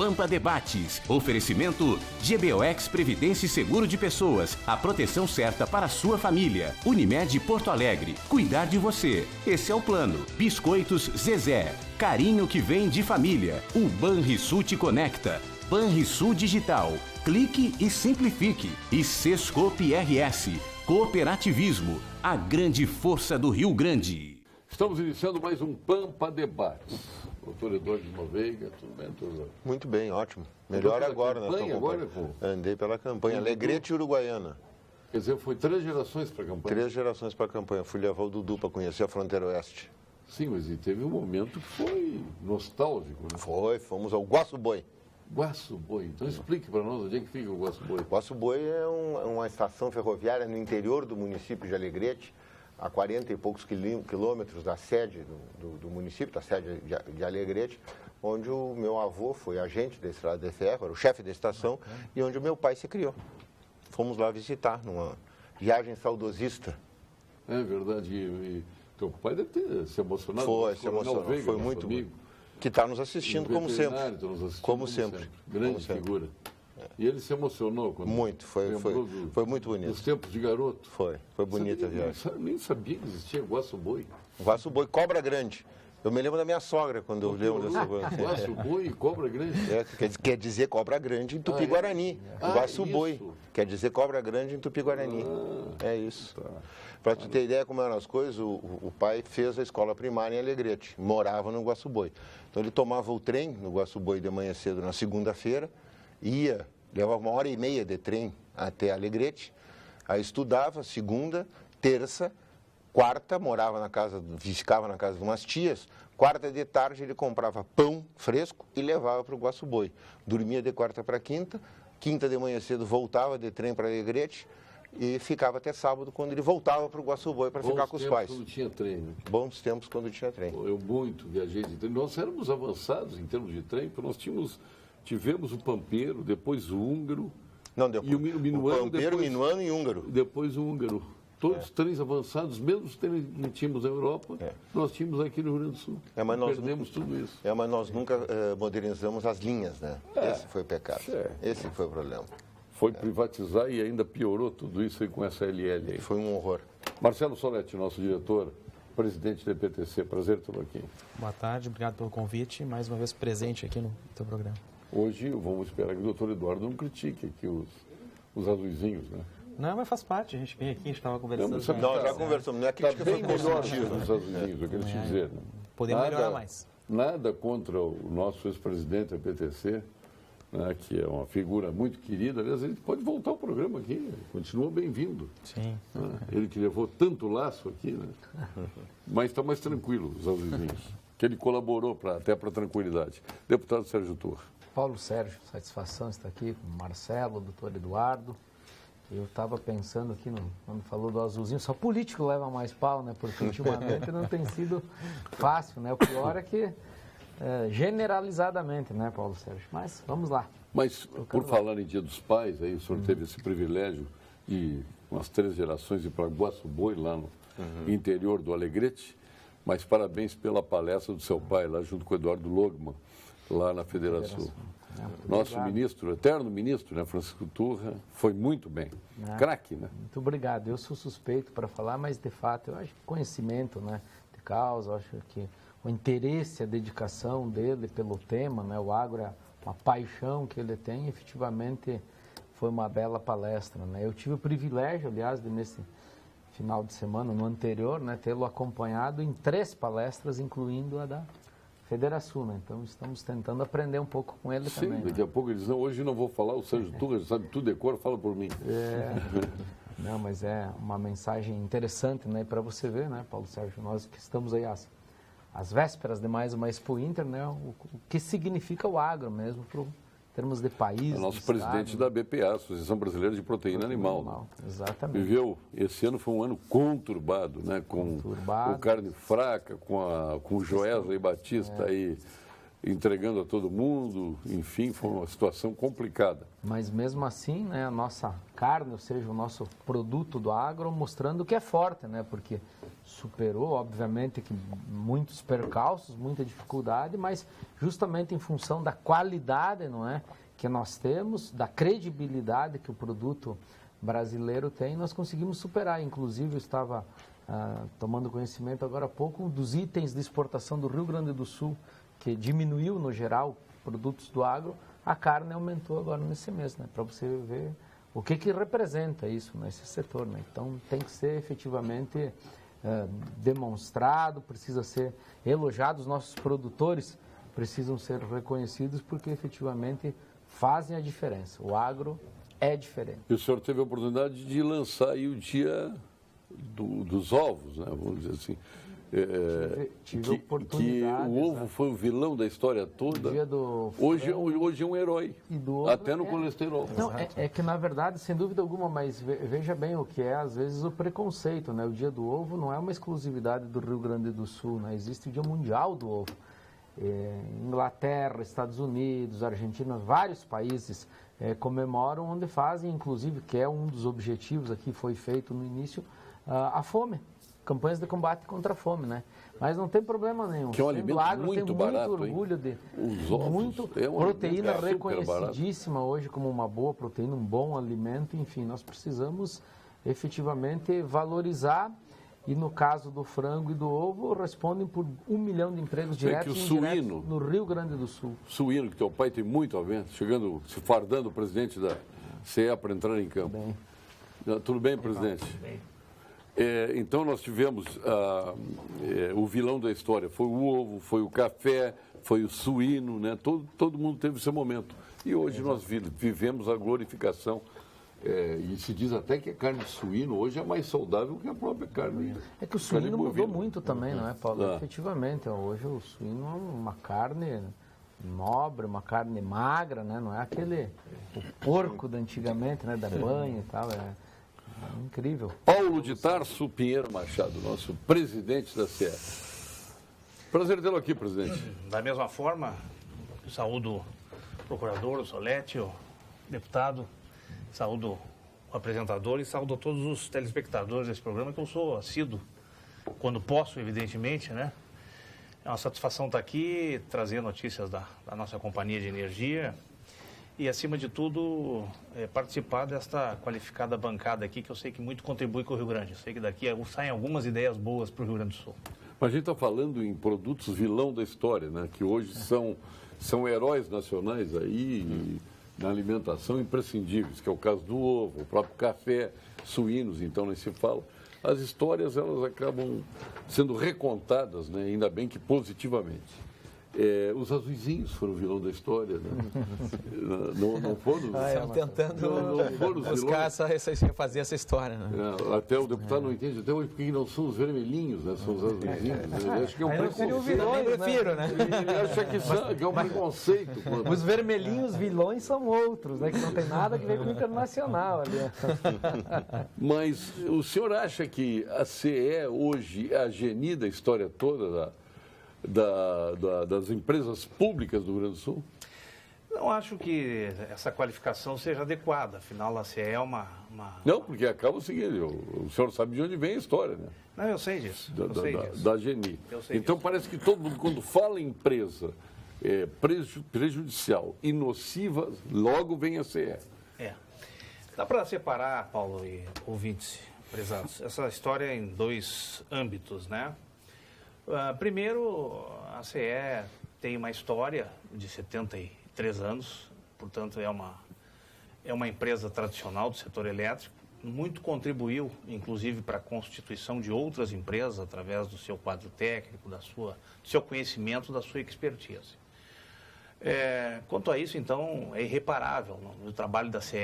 Pampa Debates. Oferecimento GBOX Previdência e Seguro de Pessoas. A proteção certa para a sua família. Unimed Porto Alegre. Cuidar de você. Esse é o plano. Biscoitos Zezé. Carinho que vem de família. O Banrisul te conecta. Banrisul Digital. Clique e simplifique. E Sescope RS. Cooperativismo. A grande força do Rio Grande. Estamos iniciando mais um Pampa Debates. Doutor Eduardo de Noveiga, tudo bem, doutor? Muito bem, ótimo. Melhor agora, campanha, agora, andei pela campanha. Alegrete e Uruguaiana. Quer dizer, foi 3 gerações para a campanha? 3 gerações para a campanha. Fui levar o Dudu para conhecer a fronteira oeste. Sim, mas teve um momento que foi nostálgico, né? Fomos ao Guaçu-Boi. Guaçu-Boi. Então explique para nós onde é que fica o Guaçu-Boi. Guaçu-Boi é uma estação ferroviária no interior do município de Alegrete, a 40 e poucos quilômetros da sede do município, da sede de Alegrete, onde o meu avô foi agente da estrada de ferro, era o chefe da estação, e onde o meu pai se criou. Fomos lá visitar, numa viagem saudosista. É verdade. E teu pai deve ter se emocionado. Se emocionou. Veiga, foi muito amigo. Bonito. Que está nos assistindo, como sempre. Como sempre. Grande figura. E ele se emocionou quando... Muito, foi muito bonito. Nos tempos de garoto. Foi bonita a viagem. Nem sabia que existia Guaçu-Boi. Guaçu-Boi, cobra grande. Eu me lembro da minha sogra quando eu lembro dessa coisa. Guaçu-Boi e cobra grande? Quer dizer cobra grande em Tupi-Guarani. Guaçu-Boi. Quer dizer cobra grande em Tupi-Guarani. É isso. Tá. Para tu ter ideia como eram as coisas, o pai fez a escola primária em Alegrete, morava no Guaçu-Boi. Então ele tomava o trem no Guaçu-Boi de manhã cedo na segunda-feira, levava 1h30 de trem até Alegrete, aí estudava segunda, terça, quarta, ficava na casa de umas tias, quarta de tarde ele comprava pão fresco e levava para o Guaçu-Boi. Dormia de quarta para quinta, quinta de manhã cedo voltava de trem para Alegrete e ficava até sábado, quando ele voltava para o Guaçu-Boi para ficar com os pais. Bons tempos quando tinha trem, né? Bons tempos quando tinha trem. Eu muito viajei de trem. Nós éramos avançados em termos de trem, porque nós tivemos o Pampeiro, depois o Húngaro. Não, depois, e o Minuano, Pampeiro, Minuano e Húngaro. Depois o Húngaro. Todos trens avançados, mesmo os trens que não tínhamos na Europa, nós tínhamos aqui no Rio Grande do Sul. Mas nós perdemos tudo isso. Mas nós nunca modernizamos as linhas, né? Esse foi o pecado. Esse foi o problema. Foi privatizar e ainda piorou tudo isso aí com essa LL aí. Foi um horror. Marcelo Soletti, nosso diretor, presidente da EPTC, prazer tê-lo aqui. Boa tarde, obrigado pelo convite, mais uma vez presente aqui no teu programa. Hoje vamos esperar que o doutor Eduardo não critique aqui os azuizinhos, né? Não, mas faz parte, a gente vem aqui, a gente estava conversando. Não, já conversamos, não é crítica, foi melhor positiva. os azuizinhos, eu quero te dizer. Né? Podemos melhorar mais. Nada contra o nosso ex-presidente da EPTC, né, que é uma figura muito querida. Aliás, ele pode voltar ao programa aqui, continua bem-vindo. Sim. Né? Ele que levou tanto laço aqui, né? Mas está mais tranquilo, os azuizinhos, que ele colaborou até para a tranquilidade. Deputado Sérgio Turra. Paulo Sérgio, satisfação estar aqui com o Marcelo, o doutor Eduardo. Eu estava pensando aqui, quando falou do azulzinho, só político leva mais pau, né? Porque ultimamente não tem sido fácil, né? O pior é que, generalizadamente, né, Paulo Sérgio? Mas vamos lá. Mas, por falar em Dia dos Pais, aí o senhor teve esse privilégio de, umas 3 gerações, ir para Guaçu-Boi, lá no interior do Alegrete. Mas parabéns pela palestra do seu pai, lá junto com o Eduardo Logman, lá na Federação. Nosso ministro, eterno ministro, né, Francisco Turra, foi muito bem. Craque, né? Muito obrigado. Eu sou suspeito para falar, mas de fato eu acho que conhecimento, né, de causa, eu acho que o interesse, a dedicação dele pelo tema, né, o agro é uma paixão que ele tem, efetivamente foi uma bela palestra, né? Eu tive o privilégio, aliás, de nesse final de semana, no anterior, né, tê-lo acompanhado em 3 palestras, incluindo a da Federação, né? Então estamos tentando aprender um pouco com ele também. Sim, daqui a pouco eles não, hoje não vou falar, o Sérgio Turra sabe tudo de cor, fala por mim. Não, mas é uma mensagem interessante, né, para você ver, né, Paulo Sérgio, nós que estamos aí às vésperas de mais uma Expo Inter, né, o que significa o agro mesmo para termos de país. O nosso presidente da BPA, Associação Brasileira de Proteína Animal. Exatamente. Viveu, esse ano foi um ano conturbado, né? Com o Carne Fraca, com o Joesley Batista aí entregando a todo mundo, enfim, foi uma situação complicada. Mas mesmo assim, né, a nossa carne, ou seja, o nosso produto do agro, mostrando que é forte, né, porque superou, obviamente, que muitos percalços, muita dificuldade, mas justamente em função da qualidade, não é, que nós temos, da credibilidade que o produto brasileiro tem, nós conseguimos superar. Inclusive, eu estava tomando conhecimento agora há pouco, um dos itens de exportação do Rio Grande do Sul, que diminuiu, no geral, produtos do agro, a carne aumentou agora nesse mês, né? Para você ver o que representa isso nesse setor, né? Então, tem que ser efetivamente demonstrado, precisa ser elogiado. Os nossos produtores precisam ser reconhecidos porque efetivamente fazem a diferença. O agro é diferente. E o senhor teve a oportunidade de lançar aí o dia dos ovos, né? Vamos dizer assim. Tive oportunidade. Que o ovo foi o vilão da história toda. Hoje é um herói. Até no colesterol. Não, é que na verdade, sem dúvida alguma, mas veja bem o que é, às vezes, o preconceito, né? O Dia do Ovo não é uma exclusividade do Rio Grande do Sul, né? Existe o Dia Mundial do Ovo. Inglaterra, Estados Unidos, Argentina, vários países comemoram, onde fazem, inclusive, que é um dos objetivos aqui, foi feito no início, a fome. Campanhas de combate contra a fome, né? Mas não tem problema nenhum. Que é um alimento agro, muito barato, muito orgulho de os ovos, muito proteína reconhecidíssima hoje como uma boa proteína, um bom alimento. Enfim, nós precisamos efetivamente valorizar. E no caso do frango e do ovo, respondem por 1 milhão de empregos diretos e indiretos no Rio Grande do Sul. Suíno, que teu pai tem muito a ver, chegando, se fardando o presidente da CEA para entrar em campo. Tudo bem, presidente? Tudo bem. Então nós tivemos o vilão da história, foi o ovo, foi o café, foi o suíno, né? Todo mundo teve seu momento. E hoje nós vivemos a glorificação. E se diz até que a carne de suíno hoje é mais saudável que a própria carne. É que o suíno mudou muito também, não é, Paulo? Efetivamente, hoje o suíno é uma carne nobre, uma carne magra, né? Não é o porco da antigamente, né? Da banha e tal, é incrível. Paulo de Tarso Pinheiro Machado, nosso presidente da CE. Prazer tê-lo aqui, presidente. Da mesma forma, saúdo o procurador, o Solete, o deputado, saúdo o apresentador e saúdo a todos os telespectadores desse programa, que eu sou assíduo, quando posso, evidentemente, né? É uma satisfação estar aqui, trazer notícias da nossa companhia de energia e, acima de tudo, participar desta qualificada bancada aqui, que eu sei que muito contribui com o Rio Grande. Eu sei que daqui saem algumas ideias boas para o Rio Grande do Sul. Mas a gente está falando em produtos vilão da história, né? Que hoje são heróis nacionais aí na alimentação imprescindíveis, que é o caso do ovo, o próprio café, suínos, então nem se fala. As histórias, elas acabam sendo recontadas, né? Ainda bem que positivamente. Os azuizinhos foram o vilão da história, né? Não foram? Estão tentando buscar fazer essa história, né? Até o deputado não entende até hoje porque não são os vermelhinhos, né? São os azuizinhos. Né? Acho que é um preconceito. Vilões, eu prefiro, né? Ele acha que é um preconceito. Os vermelhinhos vilões são outros, né? Que não tem nada a ver com o internacional ali. Mas o senhor acha que a CE hoje é a geni da história toda das empresas públicas do Rio Grande do Sul? Não acho que essa qualificação seja adequada, afinal a CE é uma... Não, porque acaba o seguinte, o senhor sabe de onde vem a história, né? Não, eu sei disso. Da Geni. Então parece que todo mundo, quando fala em empresa prejudicial e nociva, logo vem a CE. Dá para separar, Paulo e ouvintes, prezados, essa história em dois âmbitos, né? Primeiro, a CE tem uma história de 73 anos, portanto é uma empresa tradicional do setor elétrico, muito contribuiu, inclusive, para a constituição de outras empresas através do seu quadro técnico, do seu conhecimento, da sua expertise. Quanto a isso, então, é irreparável o trabalho da CE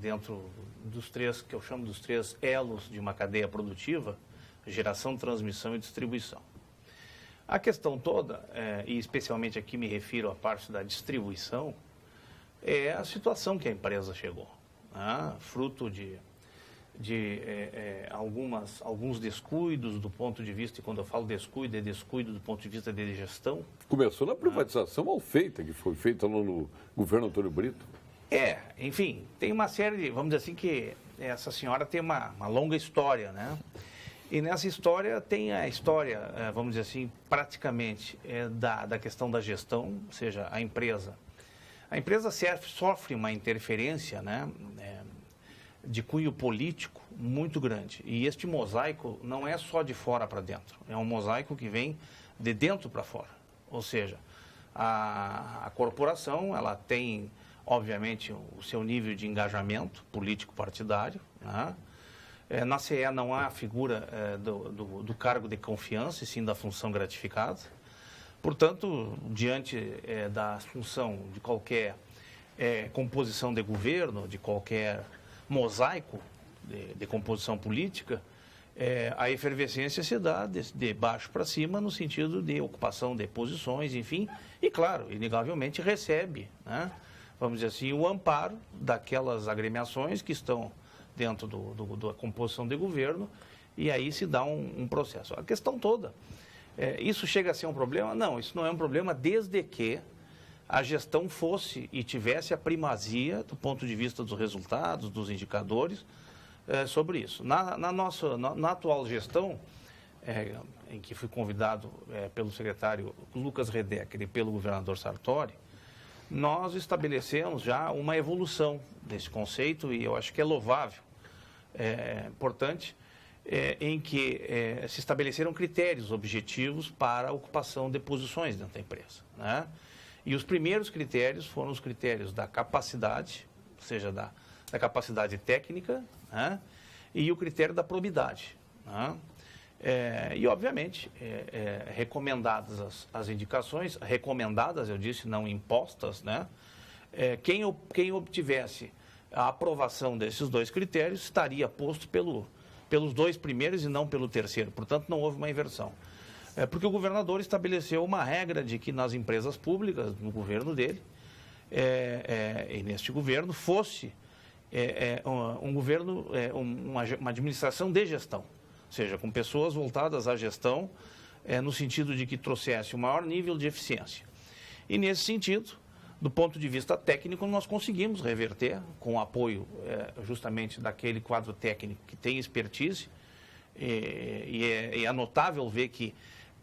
dentro dos três, que eu chamo dos 3 elos de uma cadeia produtiva: geração, transmissão e distribuição. A questão toda, e especialmente aqui me refiro à parte da distribuição, é a situação que a empresa chegou, né? Fruto de alguns descuidos do ponto de vista, e quando eu falo descuido, é descuido do ponto de vista de gestão. Começou na privatização mal feita, que foi feita no governo Antônio Brito. Enfim, tem uma série de, vamos dizer assim, que essa senhora tem uma longa história, né? E nessa história tem a história, vamos dizer assim, praticamente da questão da gestão, ou seja, a empresa sofre uma interferência, né, de cunho político muito grande. E este mosaico não é só de fora para dentro, é um mosaico que vem de dentro para fora. Ou seja, a corporação, ela tem, obviamente, o seu nível de engajamento político-partidário, né? Na CE não há a figura do cargo de confiança, e sim da função gratificada. Portanto, diante da função de qualquer composição de governo, de qualquer mosaico de composição política, a efervescência se dá de baixo para cima no sentido de ocupação de posições, enfim, e claro, inegavelmente recebe, né, vamos dizer assim, o amparo daquelas agremiações que estão dentro da composição de governo, e aí se dá um processo. A questão toda, isso chega a ser um problema? Não, isso não é um problema desde que a gestão fosse e tivesse a primazia do ponto de vista dos resultados, dos indicadores, sobre isso. Na atual gestão, em que fui convidado pelo secretário Lucas Redecker e pelo governador Sartori, nós estabelecemos já uma evolução desse conceito, e eu acho que é louvável, importante, em que se estabeleceram critérios objetivos para a ocupação de posições dentro da empresa, né? E os primeiros critérios foram os critérios da capacidade, ou seja, da capacidade técnica, né? E o critério da probidade, né? E, obviamente, recomendadas as indicações, recomendadas, eu disse, não impostas, né? Quem obtivesse a aprovação desses dois critérios estaria posto pelos dois primeiros e não pelo terceiro. Portanto, não houve uma inversão. Porque o governador estabeleceu uma regra de que nas empresas públicas, no governo dele, e neste governo, fosse um governo, uma administração de gestão. Ou seja, com pessoas voltadas à gestão, no sentido de que trouxesse um maior nível de eficiência. E, nesse sentido, do ponto de vista técnico, nós conseguimos reverter, com o apoio justamente daquele quadro técnico que tem expertise, e é notável ver que,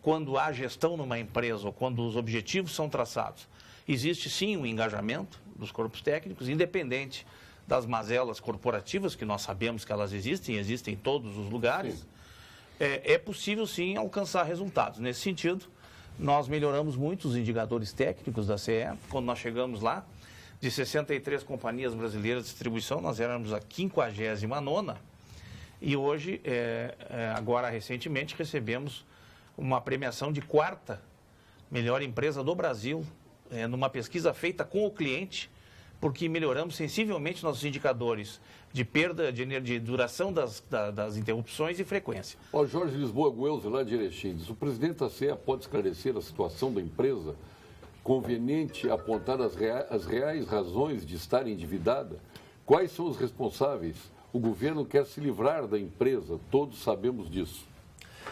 quando há gestão numa empresa, ou quando os objetivos são traçados, existe sim um engajamento dos corpos técnicos, independente das mazelas corporativas, que nós sabemos que elas existem em todos os lugares. Sim. É possível, sim, alcançar resultados. Nesse sentido, nós melhoramos muito os indicadores técnicos da CE. Quando nós chegamos lá, de 63 companhias brasileiras de distribuição, nós éramos a 59ª. E hoje, agora recentemente, recebemos uma premiação de 4ª melhor empresa do Brasil, numa pesquisa feita com o cliente, porque melhoramos sensivelmente nossos indicadores de perda de energia, de duração das interrupções e frequência. Jorge Lisboa Guelzo, lá de Erechim, diz: o presidente da CE pode esclarecer a situação da empresa? Conveniente apontar as reais razões de estar endividada? Quais são os responsáveis? O governo quer se livrar da empresa, todos sabemos disso.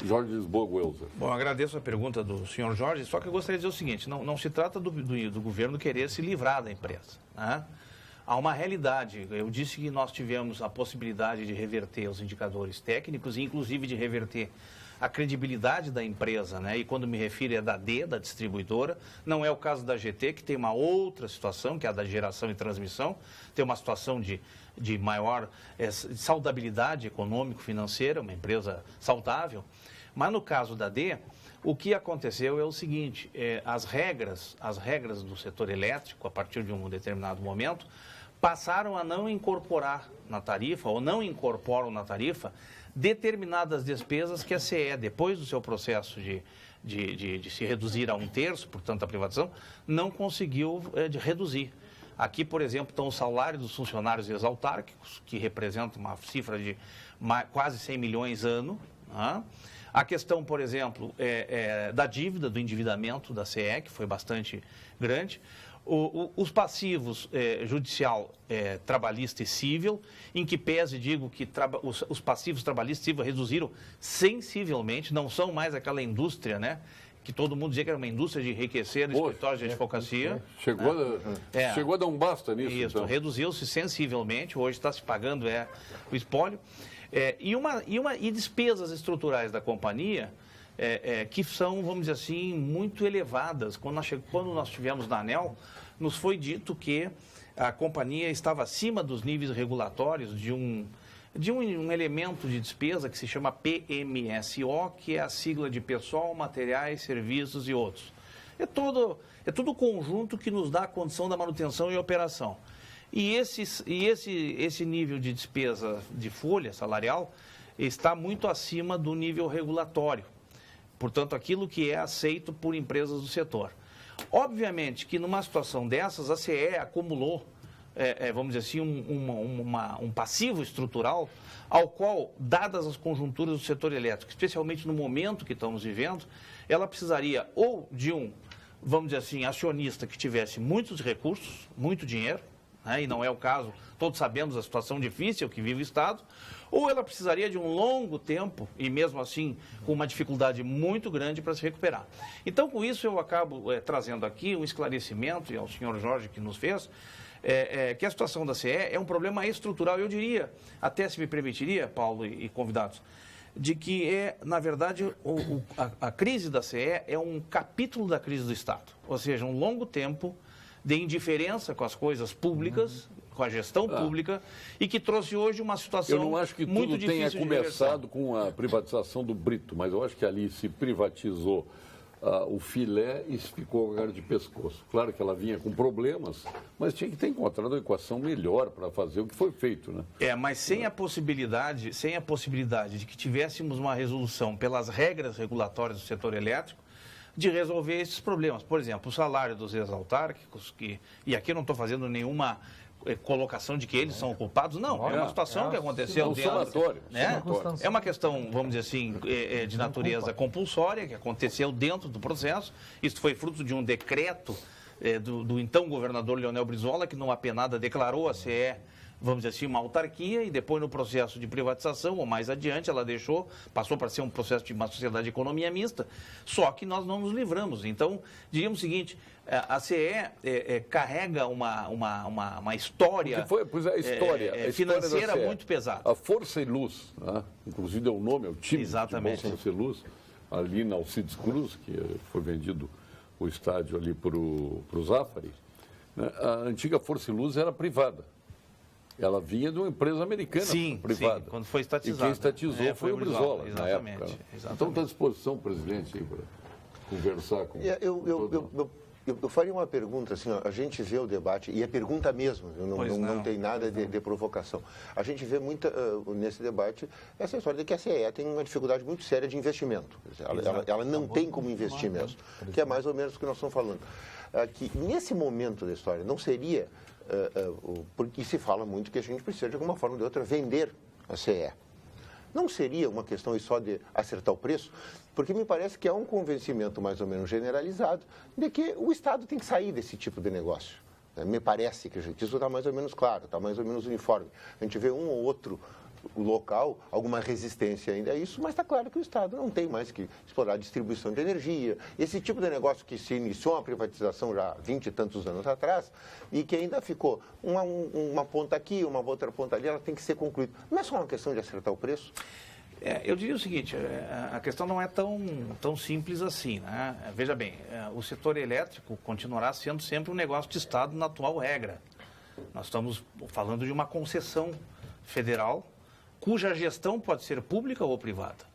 Jorge Lisboa Guelzo. Bom, agradeço a pergunta do senhor Jorge, só que eu gostaria de dizer o seguinte: não se trata do governo querer se livrar da empresa, né? Há uma realidade. Eu disse que nós tivemos a possibilidade de reverter os indicadores técnicos e, inclusive, de reverter a credibilidade da empresa, né? E quando me refiro da distribuidora, não é o caso da GT, que tem uma outra situação, que é a da geração e transmissão, tem uma situação de maior saudabilidade econômico-financeira, uma empresa saudável. Mas no caso da D, o que aconteceu é o seguinte: as regras do setor elétrico, a partir de um determinado momento, passaram a não incorporar na tarifa, ou não incorporam na tarifa, determinadas despesas que a CE, depois do seu processo de se reduzir a 1/3, portanto, a privatização, não conseguiu reduzir. Aqui, por exemplo, estão os salários dos funcionários exautárquicos, que representam uma cifra de quase 100 milhões ano, né? A questão, por exemplo, da dívida, do endividamento da CE, que foi bastante grande. Os passivos judicial, trabalhista e civil, em que pese digo que os passivos trabalhista e civil reduziram sensivelmente, não são mais aquela indústria, né? Que todo mundo dizia que era uma indústria de enriquecer escritórios de advocacia. Chegou a dar um basta nisso. Isso, então. Reduziu-se sensivelmente, hoje está se pagando o espólio. E despesas estruturais da companhia, que são, vamos dizer assim, muito elevadas. Quando nós estivemos na ANEEL, nos foi dito que a companhia estava acima dos níveis regulatórios de um elemento de despesa que se chama PMSO, que é a sigla de pessoal, materiais, serviços e outros. É todo o conjunto que nos dá a condição da manutenção e operação. E esse nível de despesa de folha salarial está muito acima do nível regulatório. Portanto, aquilo que é aceito por empresas do setor. Obviamente que numa situação dessas, a CE acumulou, vamos dizer assim, um passivo estrutural ao qual, dadas as conjunturas do setor elétrico, especialmente no momento que estamos vivendo, ela precisaria ou de vamos dizer assim, acionista que tivesse muitos recursos, muito dinheiro, né, e não é o caso, todos sabemos a situação difícil que vive o Estado, ou ela precisaria de um longo tempo, e mesmo assim com uma dificuldade muito grande para se recuperar. Então, com isso, eu acabo trazendo aqui um esclarecimento, e ao senhor Jorge que nos fez, que a situação da CE é um problema estrutural, eu diria, até se me permitiria, Paulo e convidados, de que na verdade, a crise da CE é um capítulo da crise do Estado, ou seja, um longo tempo de indiferença com as coisas públicas, com a gestão pública, e que trouxe hoje uma situação muito difícil. Eu não acho que tudo tenha começado com a privatização do Brito, mas eu acho que ali se privatizou o filé e ficou a cara de pescoço. Claro que ela vinha com problemas, mas tinha que ter encontrado uma equação melhor para fazer o que foi feito, né? Mas sem a possibilidade de que tivéssemos uma resolução pelas regras regulatórias do setor elétrico, de resolver esses problemas. Por exemplo, o salário dos ex-autárquicos, e aqui eu não estou fazendo nenhuma colocação de que eles são culpados, não, é uma situação que aconteceu dentro, né? É uma questão, vamos dizer assim, de natureza compulsória, que aconteceu dentro do processo. Isso foi fruto de um decreto do então governador Leonel Brizola, que numa penada declarou a CE, vamos dizer assim, uma autarquia, e depois no processo de privatização, ou mais adiante, ela passou para ser um processo de uma sociedade de economia mista, só que nós não nos livramos. Então, diríamos o seguinte, a CE carrega uma história, financeira muito pesada. A Força e Luz, né? Inclusive deu nome ao time de Força e Luz, ali na Alcides Cruz, que foi vendido o estádio ali para o Zafari, né? A antiga Força e Luz era privada. Ela vinha de uma empresa americana privada. Sim, quando foi estatizada. E quem estatizou foi o Brizola, na época. Exatamente. Então está à disposição, presidente, para conversar com... Eu faria uma pergunta, assim, a gente vê o debate, e é pergunta mesmo, não tem nada de provocação. A gente vê nesse debate essa história de que a CE tem uma dificuldade muito séria de investimento. Ela não tem como investir mesmo, que é mais ou menos o que nós estamos falando. Que nesse momento da história não seria... porque se fala muito que a gente precisa, de alguma forma ou de outra, vender a CE. Não seria uma questão só de acertar o preço? Porque me parece que há um convencimento mais ou menos generalizado de que o Estado tem que sair desse tipo de negócio. Me parece que isso está mais ou menos claro, está mais ou menos uniforme. A gente vê um ou outro local, alguma resistência ainda a isso, mas está claro que o Estado não tem mais que explorar a distribuição de energia, esse tipo de negócio que se iniciou uma privatização já há 20 e tantos anos atrás e que ainda ficou uma ponta aqui, uma outra ponta ali, ela tem que ser concluída. Não é só uma questão de acertar o preço? Eu diria o seguinte, a questão não é tão simples assim, né? Veja bem, o setor elétrico continuará sendo sempre um negócio de Estado na atual regra. Nós estamos falando de uma concessão federal, cuja gestão pode ser pública ou privada.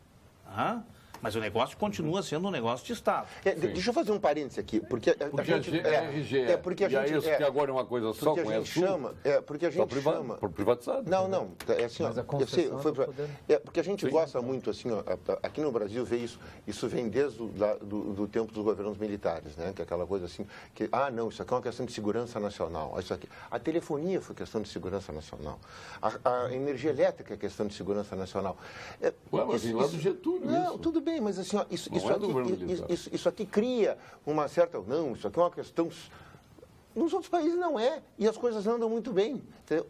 Mas o negócio continua sendo um negócio de Estado. Deixa eu fazer um parênteses aqui, porque a gente... porque a gente, e é isso que agora é uma coisa só com a chama... Porque a gente chama... Por privatizado? Não. É assim, porque a gente gosta muito, assim, aqui no Brasil, vê isso vem desde do tempo dos governos militares, né? Que é aquela coisa assim, que, não, isso aqui é uma questão de segurança nacional. Isso aqui. A telefonia foi questão de segurança nacional. A energia elétrica é questão de segurança nacional. Mas vem lá do Getúlio isso. Tudo bem, mas assim, isso aqui cria uma certa... Não, isso aqui é uma questão Nos outros países não é, e as coisas andam muito bem.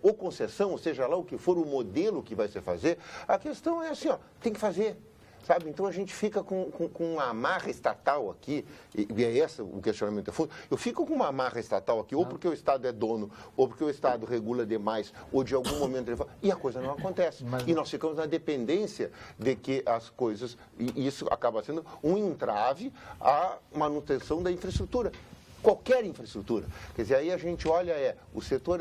Ou concessão, ou seja lá o que for o modelo que vai se fazer, a questão é assim, ó, tem que fazer. Sabe? Então a gente fica com uma amarra estatal aqui, e é esse o questionamento é fundo. Eu fico com uma amarra estatal aqui, ou porque o Estado é dono, ou porque o Estado regula demais, ou de algum momento ele fala, e a coisa não acontece. E nós ficamos na dependência de que as coisas, e isso acaba sendo um entrave à manutenção da infraestrutura. Qualquer infraestrutura. Quer dizer, aí a gente olha, o setor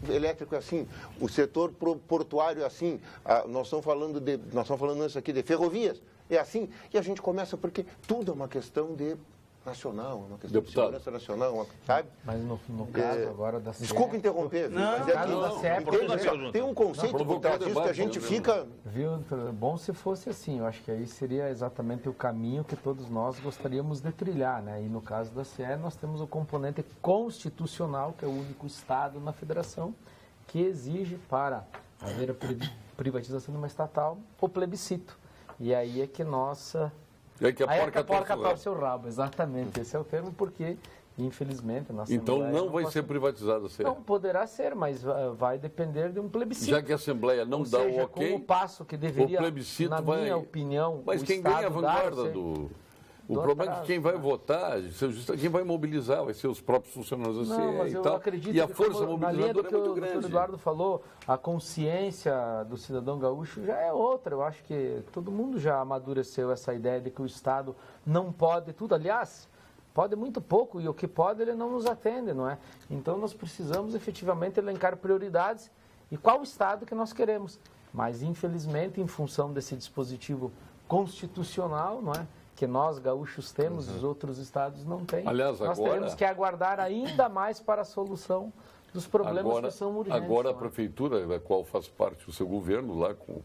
elétrico é assim, o setor portuário é assim, nós estamos falando isso aqui de ferrovias, é assim, e a gente começa porque tudo é uma questão de nacional, uma questão de segurança nacional, sabe? Mas no caso agora da CE... Desculpa interromper, mas tem um conceito por trás disso que a gente fica... Viu? Bom se fosse assim, eu acho que aí seria exatamente o caminho que todos nós gostaríamos de trilhar, né? E no caso da CE nós temos o componente constitucional, que é o único Estado na federação, que exige para haver a privatização de uma estatal o plebiscito. E aí é que nossa... É que a porca torce o seu rabo, exatamente. Esse é o termo, porque, infelizmente, a nossa Então Assembleia não vai ser privatizada a CE. Não poderá ser, mas vai depender de um plebiscito. Já que a Assembleia não dá o ok, com o passo que deveria, o plebiscito na minha opinião, Mas o quem ganha a Estado vanguarda O problema é que quem vai votar, quem vai mobilizar, vai ser os próprios funcionários da CE mas e eu tal. acredito E a que, força na linha do mobilizadora que é muito o grande. doutor Eduardo falou, a consciência do cidadão gaúcho já é outra. Eu acho que todo mundo já amadureceu essa ideia de que o Estado não pode tudo. Aliás, pode muito pouco, e o que pode ele não nos atende, não é? Então nós precisamos efetivamente elencar prioridades e qual o Estado que nós queremos. Mas, infelizmente, em função desse dispositivo constitucional, não é? Que nós, gaúchos, temos, os outros estados não têm. Aliás, nós teremos que aguardar ainda mais para a solução dos problemas que são urgentes. Agora a prefeitura, da qual faz parte o seu governo, lá com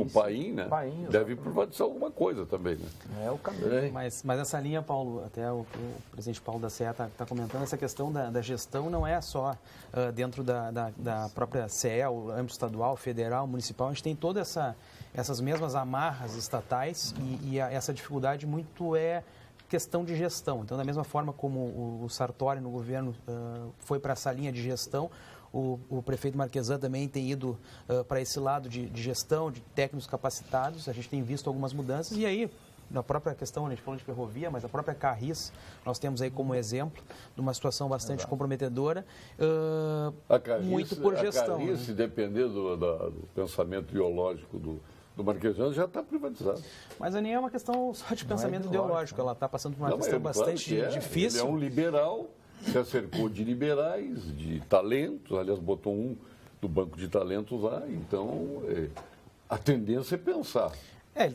o Paim, né? Deve privatizar alguma coisa também, né? É o caminho. Mas nessa linha, Paulo, até o presidente Paulo da CE está comentando, essa questão da gestão não é só dentro da própria CE, o âmbito estadual, federal, municipal, a gente tem toda essas mesmas amarras estatais e essa dificuldade muito é questão de gestão. Então, da mesma forma como o Sartori no governo foi para essa linha de gestão, o prefeito Marquesan também tem ido para esse lado de gestão, de técnicos capacitados. A gente tem visto algumas mudanças e aí, na própria questão, a gente falou de ferrovia, mas a própria Carris, nós temos aí como exemplo de uma situação bastante comprometedora, muito por gestão. A Carris, se depender do pensamento ideológico do Marquesan, já está privatizado. Mas a nem é uma questão só de pensamento ideológico, ela está passando por uma questão bastante difícil. Ele é um liberal, se acercou de liberais, de talentos, aliás, botou um do banco de talentos lá, então a tendência é pensar.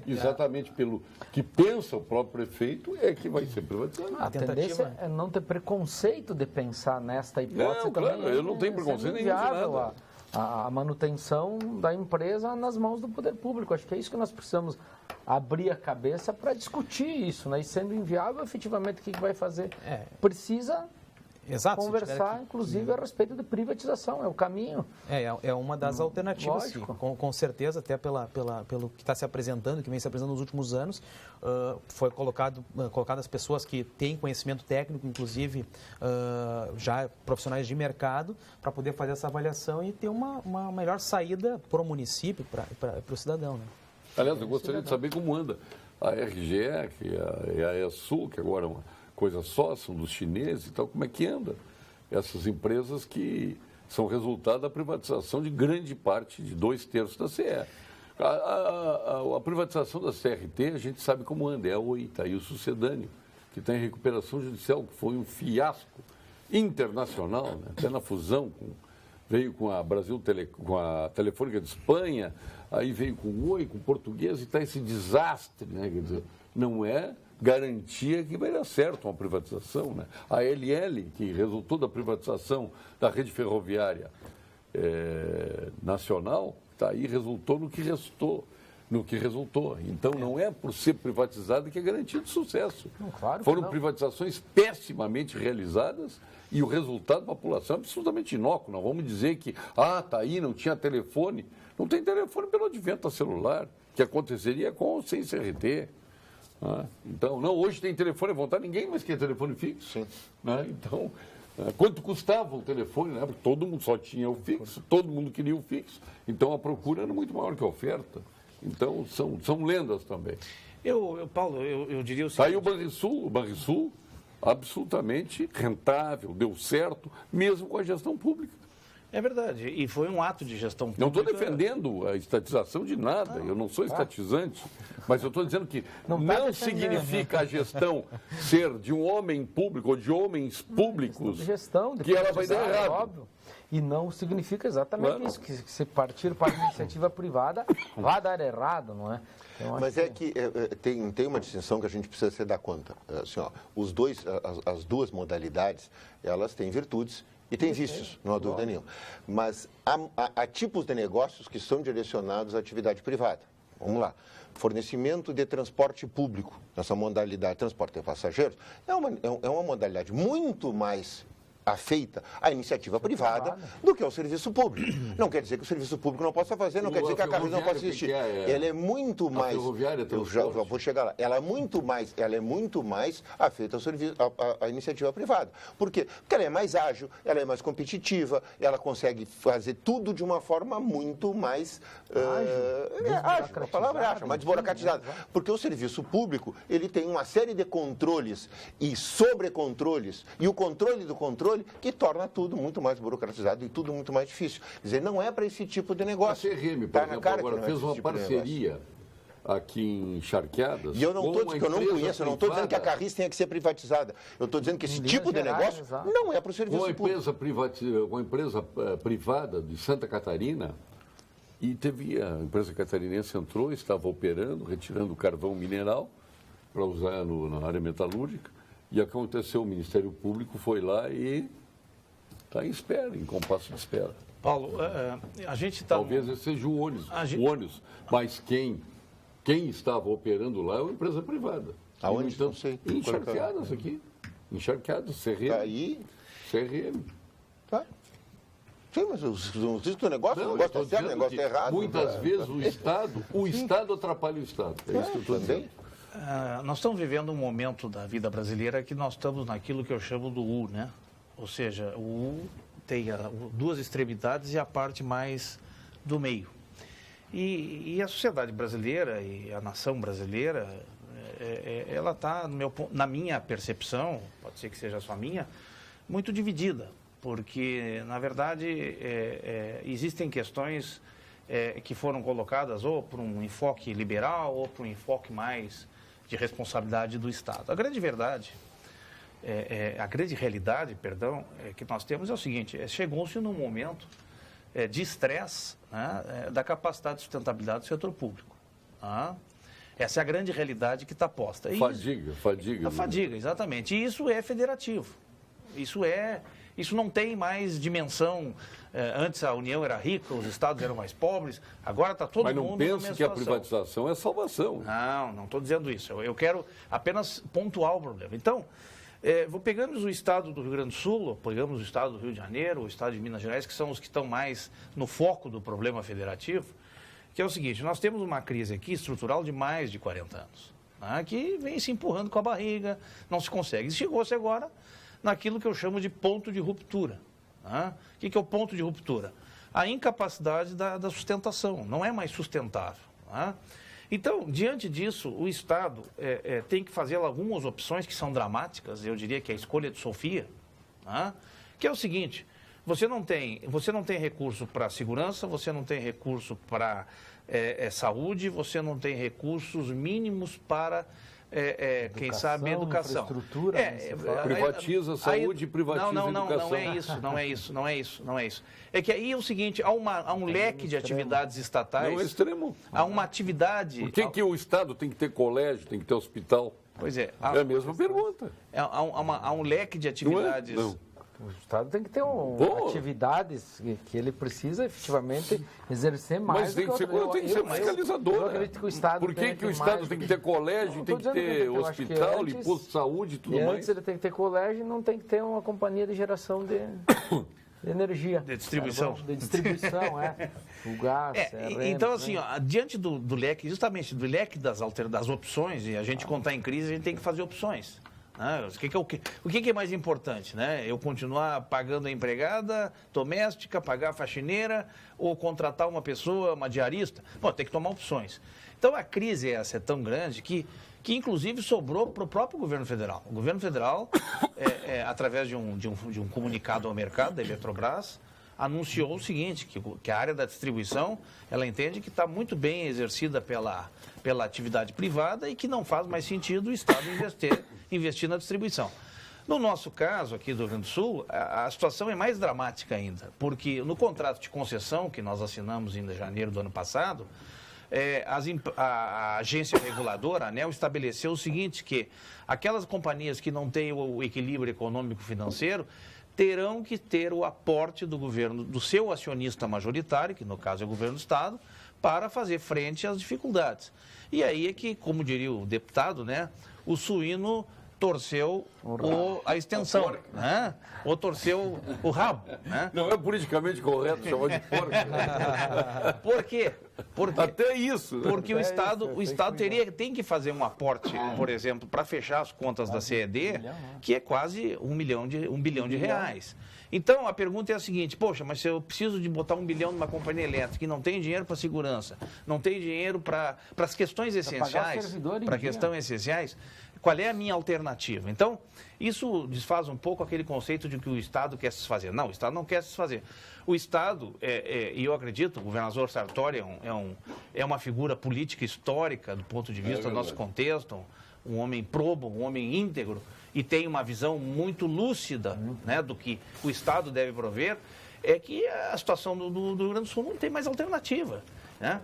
Exatamente pelo que pensa o próprio prefeito é que vai ser privatizado. A tendência é não ter preconceito de pensar nesta hipótese. Não, claro, eu não tenho preconceito nenhum de nada. A manutenção da empresa nas mãos do poder público. Acho que é isso que nós precisamos abrir a cabeça para discutir isso, né? E sendo inviável, efetivamente, o que vai fazer? Precisa conversar, inclusive, a respeito de privatização. É o caminho. É uma das alternativas, com certeza, até pelo que está se apresentando, que vem se apresentando nos últimos anos. Foi colocado as pessoas que têm conhecimento técnico, inclusive já profissionais de mercado, para poder fazer essa avaliação e ter uma melhor saída para o município, para o cidadão. Né? Aliás, eu gostaria de saber como anda a RGE, que é a ESUL, que agora é uma coisa só, são dos chineses e tal, como é que anda essas empresas que são resultado da privatização de grande parte, de 2/3 da CE. A privatização da CRT, a gente sabe como anda, é a Oi, está aí o sucedâneo, que está em recuperação judicial, que foi um fiasco internacional, né? Até na fusão, veio com a com a Telefônica de Espanha, aí veio com o Oi, com o Português, e está esse desastre, né? Quer dizer, não é garantia que vai dar certo uma privatização, né? A LL, que resultou da privatização da rede ferroviária nacional, tá aí, resultou no que resultou. Então, não é por ser privatizada que é garantia de sucesso. Não, claro. Foram privatizações pessimamente realizadas e o resultado da população é absolutamente inócuo. Não vamos dizer que, tá aí, não tinha telefone. Não tem telefone pelo advento da celular, que aconteceria com ou sem CRT. Então, hoje tem telefone à vontade, ninguém mais quer telefone fixo. Sim. Então, Quanto custava o telefone, né? Porque todo mundo só tinha o fixo, todo mundo queria o fixo. Então a procura era muito maior que a oferta. Então são lendas também. Paulo, eu diria o seguinte... Está aí o Banrisul, absolutamente rentável, deu certo, mesmo com a gestão pública. É verdade, e foi um ato de gestão pública... Não estou defendendo a estatização de nada, eu não sou estatizante, mas eu estou dizendo que não significa a gestão ser de um homem público ou de homens públicos gestão, que ela vai dar errado. Óbvio. E não significa exatamente isso, que se partir para a iniciativa privada vai dar errado, não é? Então, mas tem uma distinção que a gente precisa se dar conta. Assim, ó, as duas modalidades, elas têm virtudes e têm vícios, não há dúvida nenhuma. Mas há tipos de negócios que são direcionados à atividade privada. Vamos lá. Fornecimento de transporte público, essa modalidade de transporte de passageiros, é uma modalidade muito mais afeita à iniciativa privada do que ao serviço público. Não quer dizer que o serviço público não possa fazer, não quer dizer que a Carris não possa existir. Ela é muito mais... Eu já vou chegar lá. Ela é muito mais afeita ao serviço, à iniciativa privada. Por quê? Porque ela é mais ágil, ela é mais competitiva, ela consegue fazer tudo de uma forma muito mais... ágil, a palavra é ágil, mais desburocratizada. Porque o serviço público, ele tem uma série de controles e sobrecontroles, e o controle do controle que torna tudo muito mais burocratizado e tudo muito mais difícil. Quer dizer, não é para esse tipo de negócio. A CRM, por exemplo, agora fez uma parceria aqui em Charqueadas. E eu não estou dizendo que eu não conheço, eu não estou dizendo que a Carris tenha que ser privatizada. Eu estou dizendo que esse tipo de negócio não é para o serviço público. Uma empresa privada de Santa Catarina, e a empresa catarinense entrou, estava operando, retirando carvão mineral para usar na área metalúrgica. E aconteceu, o Ministério Público foi lá e está em espera, em compasso de espera. Paulo, a gente está... Talvez esse seja o ônibus, mas quem estava operando lá é uma empresa privada. Aonde? Então, não sei. Encharqueadas aqui. Encharqueadas, CRM. Aí... CRM. Tá. Sim, mas o negócio, o negócio está certo, o negócio está errado. Muitas vezes o Estado atrapalha o Estado. É isso que eu estou dizendo. Nós estamos vivendo um momento da vida brasileira que nós estamos naquilo que eu chamo do U, né? Ou seja, o U tem duas extremidades e a parte mais do meio. E a sociedade brasileira e a nação brasileira, ela está, na minha percepção, pode ser que seja só minha, muito dividida. Porque, na verdade, existem questões que foram colocadas ou por um enfoque liberal ou por um enfoque mais de responsabilidade do Estado. A grande verdade, a grande realidade, que nós temos é o seguinte, chegou-se num momento de estresse, né, da capacidade de sustentabilidade do setor público. Tá? Essa é a grande realidade que está posta. Fadiga. A fadiga, exatamente. E isso é federativo. Isso não tem mais dimensão. Antes a União era rica, os estados eram mais pobres, agora está todo mundo na mesma situação. Mas não pense que a privatização é salvação. Não estou dizendo isso. Eu quero apenas pontuar o problema. Então, pegamos o estado do Rio Grande do Sul, pegamos o estado do Rio de Janeiro, o estado de Minas Gerais, que são os que estão mais no foco do problema federativo, que é o seguinte, nós temos uma crise aqui estrutural de mais de 40 anos, né, que vem se empurrando com a barriga, não se consegue. E chegou-se agora naquilo que eu chamo de ponto de ruptura. Né? O que é o ponto de ruptura? A incapacidade da sustentação, não é mais sustentável. Né? Então, diante disso, o Estado tem que fazer algumas opções que são dramáticas, eu diria que é a escolha de Sofia, né? Que é o seguinte, você não tem recurso para segurança, você não tem recurso para saúde, você não tem recursos mínimos para... quem sabe, educação. Infraestrutura, privatiza a saúde e privatiza a educação. Não é isso. É que aí é o seguinte, há um leque de atividades estatais. Não é extremo. Há uma atividade... Por que o Estado tem que ter colégio, tem que ter hospital? Pois é. É a mesma pergunta. Há um leque de atividades... Não. O Estado tem que ter atividades que ele precisa efetivamente exercer mais. Mas tem que ser fiscalizador. Eu acredito que o Estado Por que o Estado tem que ter colégio, tem que ter hospital, posto de saúde e tudo mais? Antes ele tem que ter colégio e não tem que ter uma companhia de geração de energia. De distribuição. De distribuição, o gás, então, assim, diante do leque, justamente do leque das opções, e a gente quando está em crise, a gente tem que fazer opções. Né? O que é mais importante? Né? Eu continuar pagando a empregada doméstica, pagar a faxineira ou contratar uma pessoa, uma diarista? Bom, tem que tomar opções. Então, a crise essa é tão grande que inclusive sobrou para o próprio governo federal. O governo federal, através de um comunicado ao mercado, da Eletrobras, anunciou o seguinte, que a área da distribuição, ela entende que está muito bem exercida pela atividade privada e que não faz mais sentido o Estado investir na distribuição. No nosso caso, aqui do Rio Grande do Sul, a situação é mais dramática ainda, porque no contrato de concessão que nós assinamos em janeiro do ano passado, a agência reguladora, a ANEEL, estabeleceu o seguinte, que aquelas companhias que não têm o equilíbrio econômico-financeiro terão que ter o aporte do governo, do seu acionista majoritário, que no caso é o governo do Estado, para fazer frente às dificuldades. E aí é que, como diria o deputado, né, o suíno torceu a extensão, né? Ou torceu o rabo. Né? Não é politicamente correto chamar de porco. Por quê? Porque, até isso. Porque o Estado tem que fazer um aporte, por exemplo, para fechar as contas da CED, que é quase um bilhão de reais. Então, a pergunta é a seguinte, poxa, mas se eu preciso de botar 1 bilhão numa companhia elétrica e não tem dinheiro para segurança, não tem dinheiro para as questões essenciais, qual é a minha alternativa? Então, isso desfaz um pouco aquele conceito de que o Estado quer se desfazer. Não, o Estado não quer se desfazer. O Estado, e eu acredito, o governador Sartori é uma figura política histórica do ponto de vista do nosso contexto, um homem probo, um homem íntegro, e tem uma visão muito lúcida, né, do que o Estado deve prover, é que a situação do Rio Grande do Sul não tem mais alternativa. Né?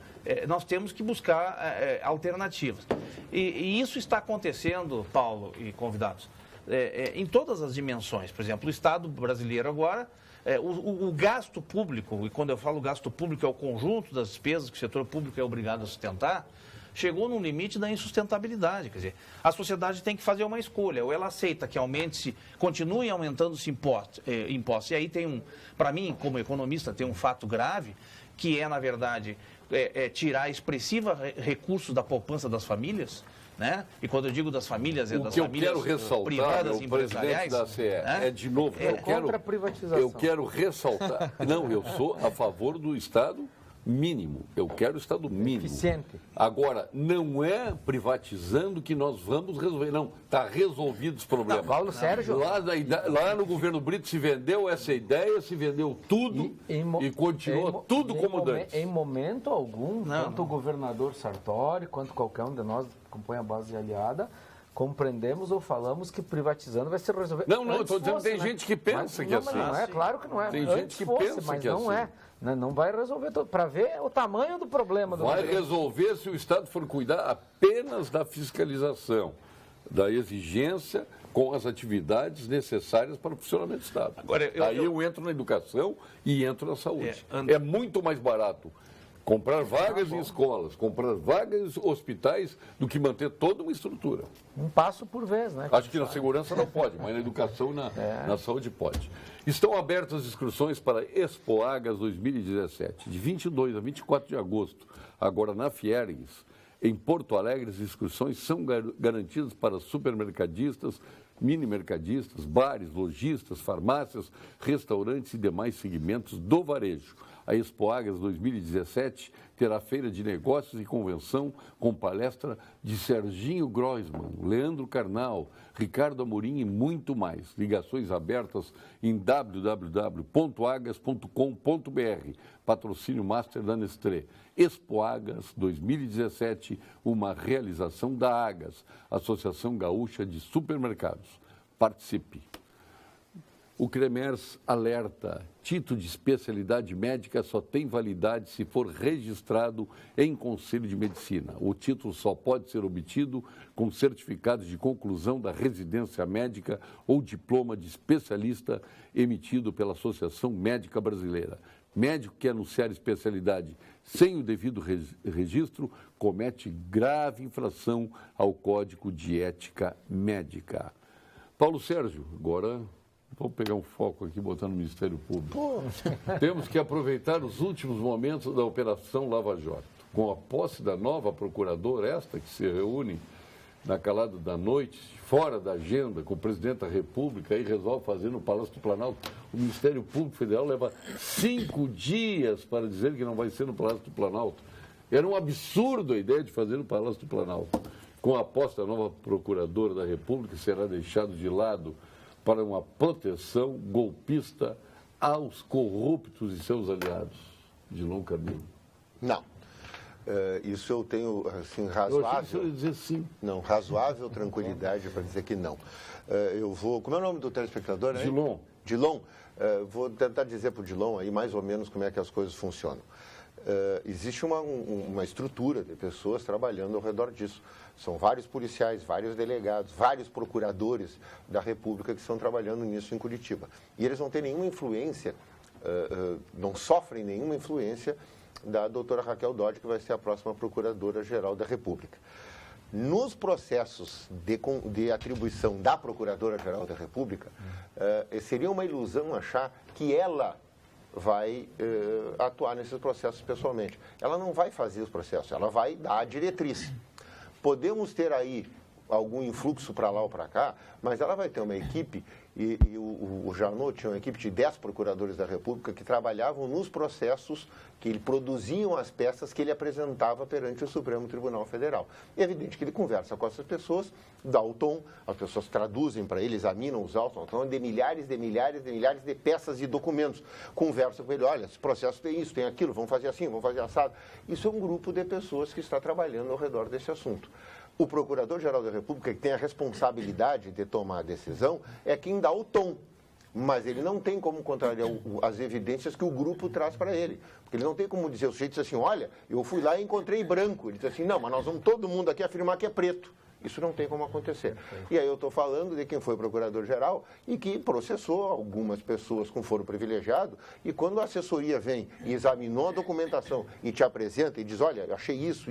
Nós temos que buscar alternativas. E isso está acontecendo, Paulo e convidados, em todas as dimensões. Por exemplo, o Estado brasileiro agora, o gasto público, e quando eu falo gasto público é o conjunto das despesas que o setor público é obrigado a sustentar, chegou num limite da insustentabilidade. Quer dizer, a sociedade tem que fazer uma escolha. Ou ela aceita que continue aumentando-se impostos. E aí para mim, como economista, tem um fato grave, que é, na verdade, tirar expressiva recursos da poupança das famílias, né? E quando eu digo das famílias, das famílias privadas e empresariais. Da CE, de novo, contra a privatização. Eu quero ressaltar. Não, eu sou a favor do Estado mínimo. Eu quero o Estado mínimo. Eficiente. Agora, não é privatizando que nós vamos resolver. Não, está resolvido os problemas. Não, Paulo Sérgio. Lá no governo Brito se vendeu essa ideia, se vendeu tudo e continuou tudo como antes. Em momento algum, tanto o governador Sartori quanto qualquer um de nós que compõe a base aliada, compreendemos ou falamos que privatizando vai se resolver. Não, eu estou dizendo que tem gente que pensa que é assim. Não é, claro que não é. Tem gente que pensa mas que é não assim. é. Não vai resolver tudo. Para ver o tamanho do problema. Vai resolver se o Estado for cuidar apenas da fiscalização, da exigência com as atividades necessárias para o funcionamento do Estado. Agora, eu entro na educação e entro na saúde. É muito mais barato comprar vagas em escolas, comprar vagas em hospitais, do que manter toda uma estrutura. Um passo por vez, né? Acho que na segurança não pode, mas na educação e na saúde pode. Estão abertas as inscrições para Expo Agas 2017, de 22 a 24 de agosto. Agora, na Fiergues, em Porto Alegre, as inscrições são garantidas para supermercadistas, mini-mercadistas, bares, lojistas, farmácias, restaurantes e demais segmentos do varejo. A Expo Agas 2017 terá feira de negócios e convenção com palestra de Serginho Groisman, Leandro Carnal, Ricardo Amorim e muito mais. Ligações abertas em www.agas.com.br. Patrocínio Master da Nestlé. Expo Agas 2017, uma realização da Agas, Associação Gaúcha de Supermercados. Participe. O CREMERS alerta, título de especialidade médica só tem validade se for registrado em Conselho de Medicina. O título só pode ser obtido com certificado de conclusão da residência médica ou diploma de especialista emitido pela Associação Médica Brasileira. Médico que anunciar especialidade sem o devido registro comete grave infração ao Código de Ética Médica. Paulo Sérgio, agora... Vou pegar um foco aqui, botar no Ministério Público. Temos que aproveitar os últimos momentos da Operação Lava Jato. Com a posse da nova procuradora, esta que se reúne na calada da noite, fora da agenda, com o presidente da República, aí resolve fazer no Palácio do Planalto. O Ministério Público Federal leva 5 dias para dizer que não vai ser no Palácio do Planalto. Era um absurdo a ideia de fazer no Palácio do Planalto. Com a aposta da nova procuradora da República, será deixado de lado para uma proteção golpista aos corruptos e seus aliados. Dilon Camilo. Não. Isso eu tenho, assim, Eu achei que razoável. você ia dizer sim. Não, razoável tranquilidade para dizer que não. Eu vou. Como é o nome do telespectador, né? Dilon. Dilon. Vou tentar dizer para o Dilon aí mais ou menos como é que as coisas funcionam. Existe uma estrutura de pessoas trabalhando ao redor disso. São vários policiais, vários delegados, vários procuradores da República que estão trabalhando nisso em Curitiba. E eles não têm nenhuma influência, não sofrem nenhuma influência da doutora Raquel Dodge, que vai ser a próxima Procuradora-Geral da República. Nos processos de atribuição da Procuradora-Geral da República, seria uma ilusão achar que ela vai atuar nesses processos pessoalmente. Ela não vai fazer os processos, ela vai dar a diretriz. Podemos ter aí algum influxo para lá ou para cá, mas ela vai ter uma equipe, e o Janot tinha uma equipe de 10 procuradores da República que trabalhavam nos processos que ele produziam as peças que ele apresentava perante o Supremo Tribunal Federal. E é evidente que ele conversa com essas pessoas, dá o tom, as pessoas traduzem para ele, examinam os autos, então de milhares de peças e documentos. Conversam com ele, olha, esse processo tem isso, tem aquilo, vamos fazer assim, vamos fazer assado. Isso é um grupo de pessoas que está trabalhando ao redor desse assunto. O Procurador-Geral da República, que tem a responsabilidade de tomar a decisão, é quem dá o tom. Mas ele não tem como contrariar as evidências que o grupo traz para ele. Porque ele não tem como dizer, o sujeito diz assim, olha, eu fui lá e encontrei branco. Ele diz assim, não, mas nós vamos todo mundo aqui afirmar que é preto. Isso não tem como acontecer. E aí eu estou falando de quem foi procurador-geral e que processou algumas pessoas com foro privilegiado, e quando a assessoria vem e examinou a documentação e te apresenta e diz, olha, eu achei isso,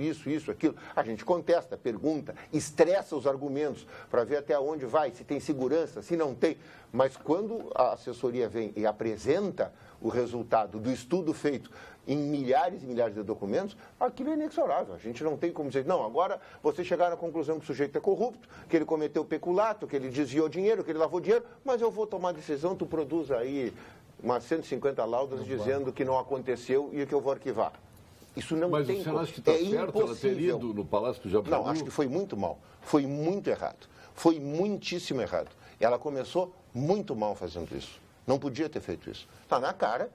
aquilo, a gente contesta, pergunta, estressa os argumentos para ver até onde vai, se tem segurança, se não tem. Mas quando a assessoria vem e apresenta o resultado do estudo feito em milhares e milhares de documentos, aquilo é inexorável. A gente não tem como dizer, não, agora vocês chegaram à conclusão que o sujeito é corrupto, que ele cometeu peculato, que ele desviou dinheiro, que ele lavou dinheiro, mas eu vou tomar decisão, tu produz aí umas 150 laudas dizendo que não aconteceu e que eu vou arquivar. Isso não Mas tem você acha que está certo ela ter impossível. ido no Palácio do Jabaru? Não, acho que foi muito mal. Foi muito errado. Foi muitíssimo errado. Ela começou muito mal fazendo isso. Não podia ter feito isso. Está na cara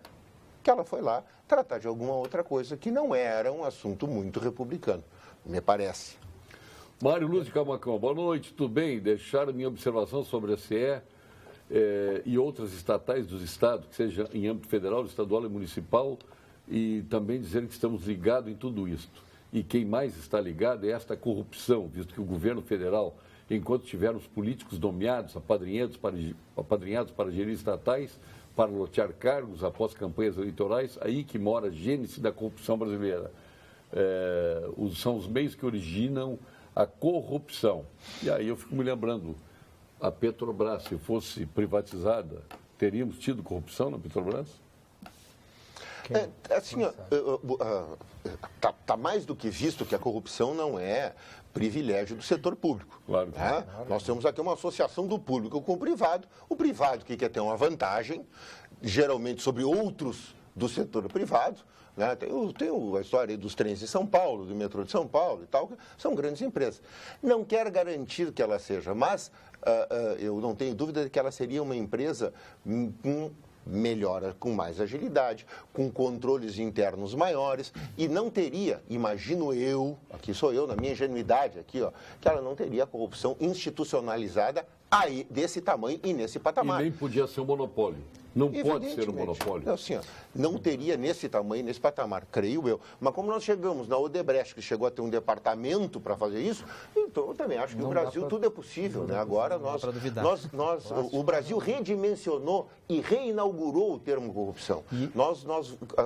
que ela foi lá tratar de alguma outra coisa que não era um assunto muito republicano, me parece. Mário Luz de Camacão, boa noite, tudo bem? Deixar minha observação sobre a CE e outras estatais dos estados, que seja em âmbito federal, estadual e municipal, e também dizer que estamos ligados em tudo isto. E quem mais está ligado é esta corrupção, visto que o governo federal, enquanto tiver os políticos nomeados, apadrinhados para gerir estatais, para lotear cargos após campanhas eleitorais, aí que mora a gênese da corrupção brasileira. São os meios que originam a corrupção. E aí eu fico me lembrando, a Petrobras, se fosse privatizada, teríamos tido corrupção na Petrobras? Tá mais do que visto que a corrupção não é privilégio do setor público. Claro. Né? Nós temos aqui uma associação do público com o privado. O privado que quer ter uma vantagem, geralmente sobre outros do setor privado. Né? Tem a história dos trens de São Paulo, do metrô de São Paulo e tal, que são grandes empresas. Não quero garantir que ela seja, mas eu não tenho dúvida de que ela seria uma empresa melhora com mais agilidade, com controles internos maiores, e não teria, imagino eu, aqui sou eu, na minha ingenuidade aqui, ó, que ela não teria corrupção institucionalizada aí desse tamanho e nesse patamar. E nem podia ser um monopólio. Não pode ser um monopólio. Assim, ó, não teria nesse tamanho, nesse patamar, creio eu. Mas como nós chegamos na Odebrecht, que chegou a ter um departamento para fazer isso, então eu também acho que no Brasil tudo é possível. Né? Agora o Brasil redimensionou e reinaugurou o termo corrupção. Nós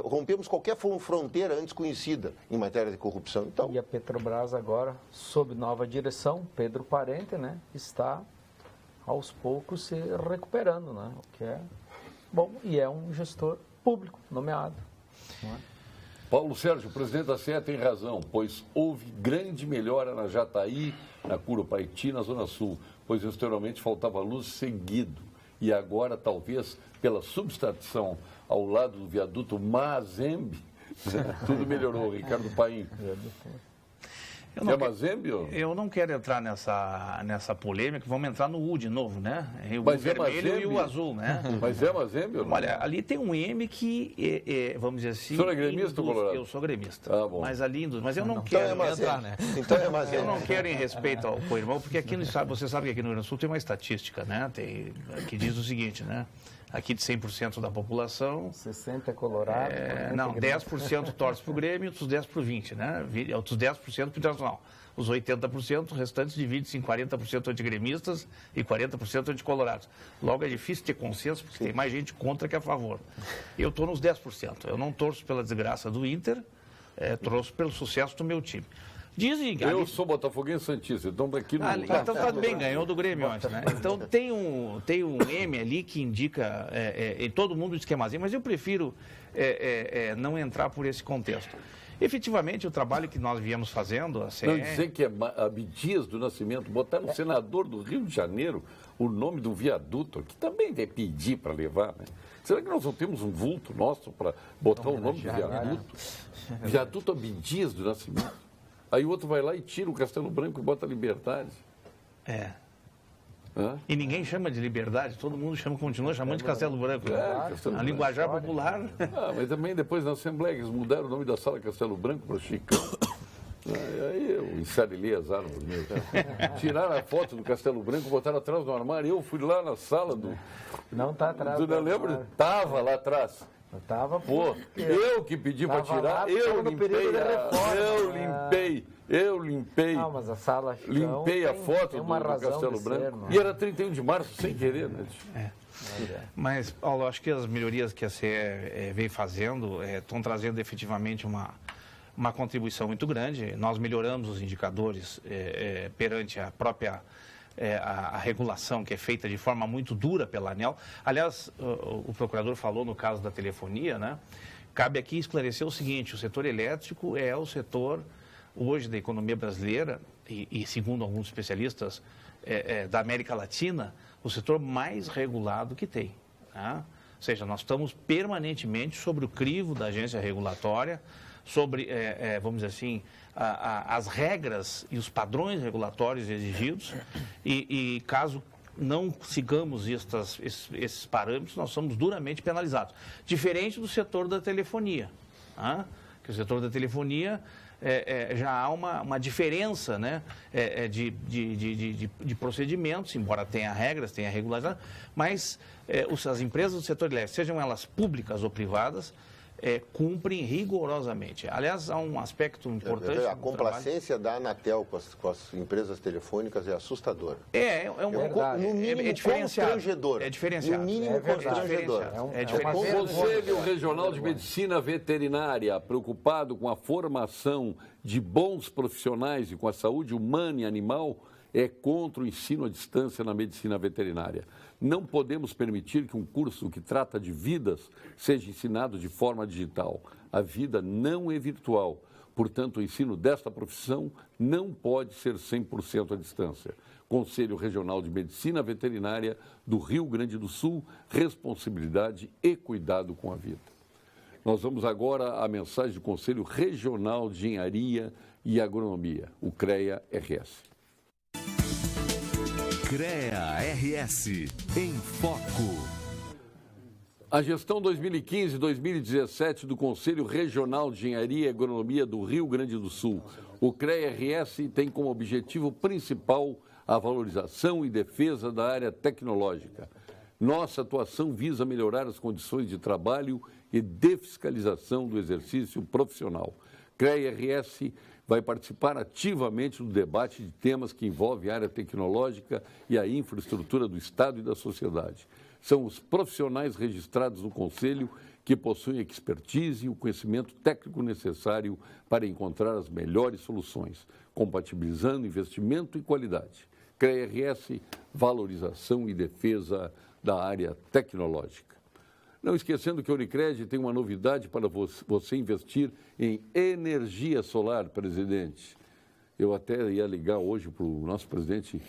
rompemos qualquer fronteira antes conhecida em matéria de corrupção. Então, e a Petrobras agora, sob nova direção, Pedro Parente, né, está aos poucos se recuperando, né, o que é bom, e é um gestor público nomeado. Não é? Paulo Sérgio, o presidente da CE tem razão, pois houve grande melhora na Jataí, na Curupaiti, na Zona Sul, pois anteriormente faltava luz seguido. E agora, talvez, pela subestação ao lado do viaduto Mazembe, tudo melhorou. Ricardo Paim. É Mazembe? Eu não quero entrar nessa polêmica, vamos entrar no U de novo, né? O Mas vermelho Mazembe? e o azul, né? Mas é Mazembe ou não? Olha, ali tem um M que, vamos dizer assim... O senhor é gremista ou colorado? Eu sou gremista. Ah, bom. Mas ali mas eu não Então quero é Mazembe. entrar, né? Então é Mazembe. Eu não quero, em respeito ao co-irmão, porque aqui no estado, você sabe que aqui no Rio Grande do Sul tem uma estatística, né? Que diz o seguinte, né? Aqui de 100% da população... 60 é colorado. Não, 10% torce para o Grêmio, outros 10% para o 20%, né? Outros 10% para o Internacional. Os 80% restantes dividem-se em 40% antigremistas e 40% anticolorados. Logo, é difícil ter consenso, porque tem mais gente contra que a favor. Eu estou nos 10%. Eu não torço pela desgraça do Inter, torço pelo sucesso do meu time. Dizem... Eu sou botafoguense santista, então daqui no... Então tá bem, ganhou do Grêmio ontem, né? Então tem um M ali que indica, e todo mundo diz que é Mazembe, mas eu prefiro não entrar por esse contexto. Efetivamente, o trabalho que nós viemos fazendo, a CE... Não dizer que é Abdias do Nascimento, botar no senador do Rio de Janeiro o nome do viaduto, que também deve pedir para levar, né? Será que nós não temos um vulto nosso para botar o nome do viaduto? Viaduto Abdias do Nascimento. Aí o outro vai lá e tira o Castelo Branco e bota Liberdade. E ninguém chama de Liberdade, todo mundo continua chamando de Castelo Branco. Castelo A Branco. linguajar popular. Mas também depois na Assembleia eles mudaram o nome da sala Castelo Branco para Chicão. Aí eu ensarilhei as árvores mesmo. Tiraram a foto do Castelo Branco, botaram atrás do armário. Eu fui lá na sala do... Não está atrás. Tu não lembra? Estava lá atrás. Tava, Pô, eu que pedi para tirar, eu limpei. Não, mas a sala limpei a foto do Castelo Branco. E era 31 de março, sem querer, né? Mas, Paulo, acho que as melhorias que a CE vem fazendo estão trazendo efetivamente uma contribuição muito grande. Nós melhoramos os indicadores perante a própria a regulação, que é feita de forma muito dura pela ANEEL. Aliás, o procurador falou no caso da telefonia, né? Cabe aqui esclarecer o seguinte: o setor elétrico é o setor, hoje, da economia brasileira, e segundo alguns especialistas da América Latina, o setor mais regulado que tem, né? Ou seja, nós estamos permanentemente sobre o crivo da agência regulatória, sobre, vamos dizer assim, as regras e os padrões regulatórios exigidos, e caso não sigamos esses parâmetros, nós somos duramente penalizados. Diferente do setor da telefonia, né? Que o setor da telefonia já há uma diferença, né, de procedimentos, embora tenha regras, tenha regularidade, mas as empresas do setor elétrico, sejam elas públicas ou privadas, cumprem rigorosamente. Aliás, há um aspecto importante. A complacência da Anatel com as empresas telefônicas é assustadora. No mínimo constrangedor. É diferenciado. No mínimo constrangedor. O Conselho Regional de Medicina Veterinária, preocupado com a formação de bons profissionais e com a saúde humana e animal, é contra o ensino à distância na medicina veterinária. Não podemos permitir que um curso que trata de vidas seja ensinado de forma digital. A vida não é virtual. Portanto, o ensino desta profissão não pode ser 100% à distância. Conselho Regional de Medicina Veterinária do Rio Grande do Sul, responsabilidade e cuidado com a vida. Nós vamos agora à mensagem do Conselho Regional de Engenharia e Agronomia, o CREA-RS. CREA-RS em Foco. A gestão 2015-2017 do Conselho Regional de Engenharia e Agronomia do Rio Grande do Sul, o CREA-RS, tem como objetivo principal a valorização e defesa da área tecnológica. Nossa atuação visa melhorar as condições de trabalho e de fiscalização do exercício profissional. CREA-RS vai participar ativamente do debate de temas que envolvem a área tecnológica e a infraestrutura do Estado e da sociedade. São os profissionais registrados no Conselho que possuem expertise e o conhecimento técnico necessário para encontrar as melhores soluções, compatibilizando investimento e qualidade. CREA-RS, valorização e defesa da área tecnológica. Não esquecendo que a Unicred tem uma novidade para você investir em energia solar, presidente. Eu até ia ligar hoje para o nosso presidente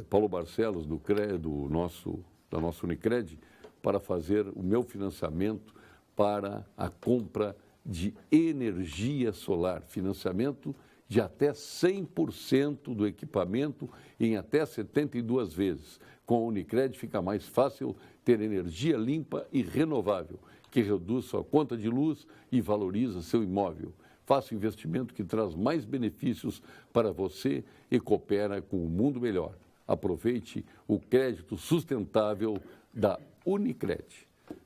Paulo Barcelos, da nossa Unicred, para fazer o meu financiamento para a compra de energia solar. Financiamento de até 100% do equipamento em até 72 vezes. Com a Unicred fica mais fácil ter energia limpa e renovável, que reduz sua conta de luz e valoriza seu imóvel. Faça um investimento que traz mais benefícios para você e coopera com o mundo melhor. Aproveite o crédito sustentável da Unicred.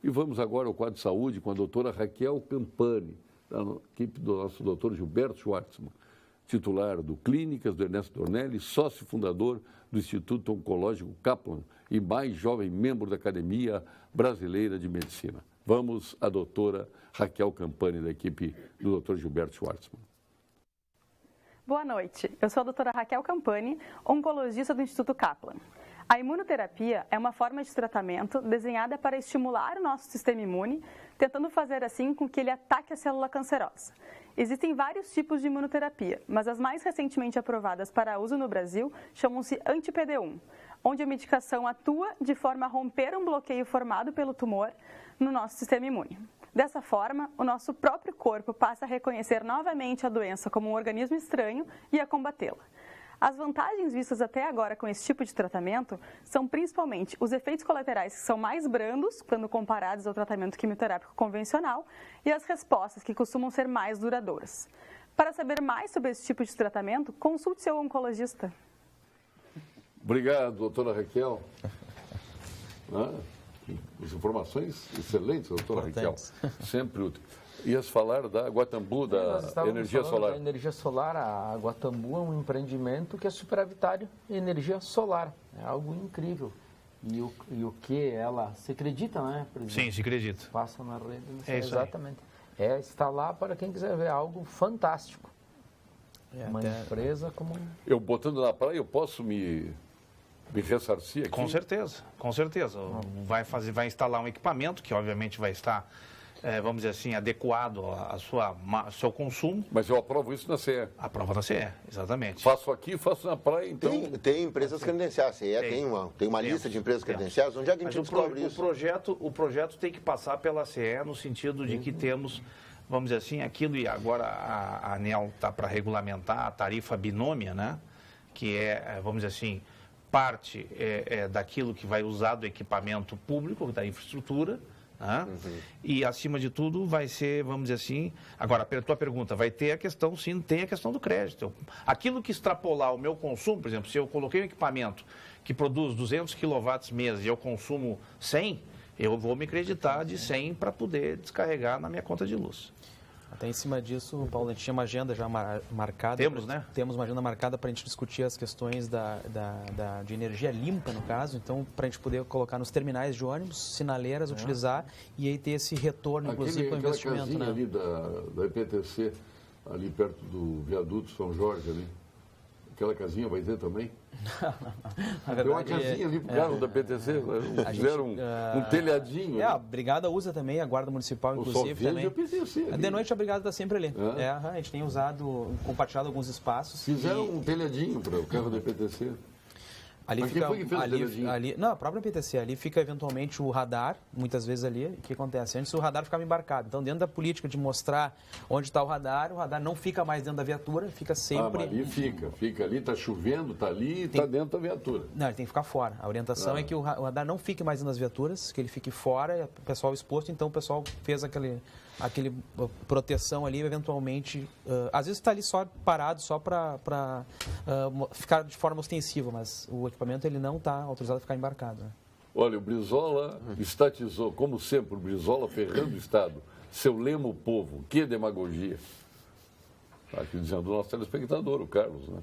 E vamos agora ao quadro de saúde com a doutora Raquel Campani, da equipe do nosso doutor Gilberto Schwartzman, titular do Clínicas do Ernesto Dornelli, sócio fundador do Instituto Oncológico Kaplan e mais jovem membro da Academia Brasileira de Medicina. Vamos à doutora Raquel Campani, da equipe do doutor Gilberto Schwartzman. Boa noite, eu sou a doutora Raquel Campani, oncologista do Instituto Kaplan. A imunoterapia é uma forma de tratamento desenhada para estimular o nosso sistema imune, tentando fazer assim com que ele ataque a célula cancerosa. Existem vários tipos de imunoterapia, mas as mais recentemente aprovadas para uso no Brasil chamam-se anti-PD1, onde a medicação atua de forma a romper um bloqueio formado pelo tumor no nosso sistema imune. Dessa forma, o nosso próprio corpo passa a reconhecer novamente a doença como um organismo estranho e a combatê-la. As vantagens vistas até agora com esse tipo de tratamento são principalmente os efeitos colaterais que são mais brandos quando comparados ao tratamento quimioterápico convencional e as respostas que costumam ser mais duradouras. Para saber mais sobre esse tipo de tratamento, consulte seu oncologista. Obrigado, doutora Raquel. As informações excelentes, doutora Raquel. Sempre útil. Ias falar da Guatambu, da energia solar. Da energia solar, a Guatambu é um empreendimento que é superavitário em energia solar. É algo incrível. E o que ela se acredita, né, presidente? Sim, se acredita. Passa na rede. É isso exatamente. Está lá para quem quiser ver algo fantástico. Uma empresa como... Eu botando na praia, eu posso me ressarcir aqui? Com certeza, com certeza. Vai instalar um equipamento que obviamente vai estar, vamos dizer assim, adequado ao seu consumo. Mas eu aprovo isso na CE. Aprova na CE, exatamente. Faço aqui, faço na praia, então... Tem empresas credenciadas, a CE tem uma lista de empresas credenciadas. Onde é que a gente descobre isso? O projeto tem que passar pela CE no sentido de que temos, vamos dizer assim, aquilo, e agora a ANEEL está para regulamentar a tarifa binômia, né? Que é, vamos dizer assim, parte daquilo que vai usar do equipamento público, da infraestrutura, né? E, acima de tudo, vai ser, vamos dizer assim... Agora, a tua pergunta, vai ter a questão, sim, tem a questão do crédito. Aquilo que extrapolar o meu consumo, por exemplo, se eu coloquei um equipamento que produz 200 kW mês e eu consumo 100, eu vou me creditar de 100 para poder descarregar na minha conta de luz. Até em cima disso, Paulo, a gente tinha uma agenda já marcada. Temos, né? Temos uma agenda marcada para a gente discutir as questões de energia limpa, no caso. Então, para a gente poder colocar nos terminais de ônibus, sinaleiras, utilizar e aí ter esse retorno, inclusive, com o investimento. Aquela casinha ali da EPTC, ali perto do viaduto São Jorge, ali. Aquela casinha vai ter também? Tem uma casinha ali pro carro da PTC, fizeram um telhadinho. A Brigada usa também, a Guarda Municipal, inclusive, também. A PTC ali. De noite a Brigada está sempre ali. A gente tem compartilhado alguns espaços. Fizeram um telhadinho para o carro da PTC. Ali Mas fica, quem foi que fez o telhadinho? Não, a própria PTC. Ali fica eventualmente o radar, muitas vezes ali. O que acontece? Antes o radar ficava embarcado. Então, dentro da política de mostrar onde está o radar não fica mais dentro da viatura, fica sempre... mas ali fica ali, está chovendo, está ali e está dentro da viatura. Não, ele tem que ficar fora. A orientação é que o radar não fique mais dentro das viaturas, que ele fique fora, o pessoal exposto. Então, o pessoal fez aquele proteção ali, eventualmente, às vezes está ali só parado, só para ficar de forma ostensiva, mas o equipamento ele não está autorizado a ficar embarcado. Né? Olha, o Brizola estatizou, como sempre, o Brizola ferrando o Estado. Seu lema, o povo, que demagogia. Está aqui dizendo o nosso telespectador, o Carlos, né?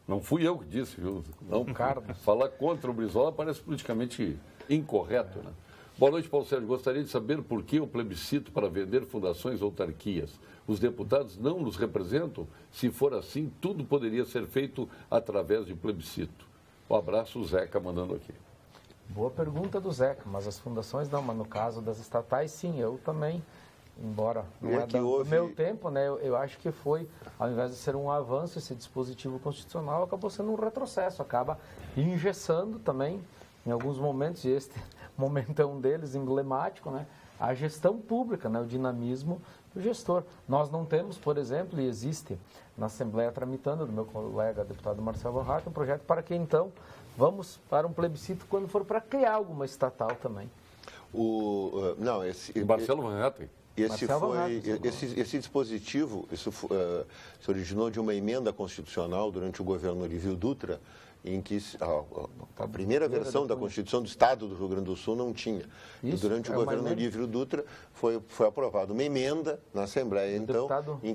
Não fui eu que disse, viu? Não, Carlos. Falar contra o Brizola parece politicamente incorreto, né? Boa noite, Paulo Sérgio. Gostaria de saber por que o plebiscito para vender fundações ou autarquias. Os deputados não nos representam? Se for assim, tudo poderia ser feito através de plebiscito. Um abraço, o Zeca mandando aqui. Boa pergunta do Zeca, mas as fundações não, mas no caso das estatais, sim, eu também, embora não é do meu tempo, né, eu acho que foi, ao invés de ser um avanço, esse dispositivo constitucional acabou sendo um retrocesso, acaba engessando também, em alguns momentos, e este momento é um deles, emblemático, né, a gestão pública, né, o dinamismo do gestor. Nós não temos, por exemplo, e existe na Assembleia tramitando, do meu colega deputado Marcelo Rato, um projeto para que então vamos para um plebiscito quando for para criar alguma estatal também. Marcelo Van Hatten. Esse dispositivo se originou de uma emenda constitucional durante o governo Olívio Dutra, em que a primeira versão da Constituição do Estado do Rio Grande do Sul não tinha. E durante o governo Olívio Dutra foi aprovada uma emenda na Assembleia, então, em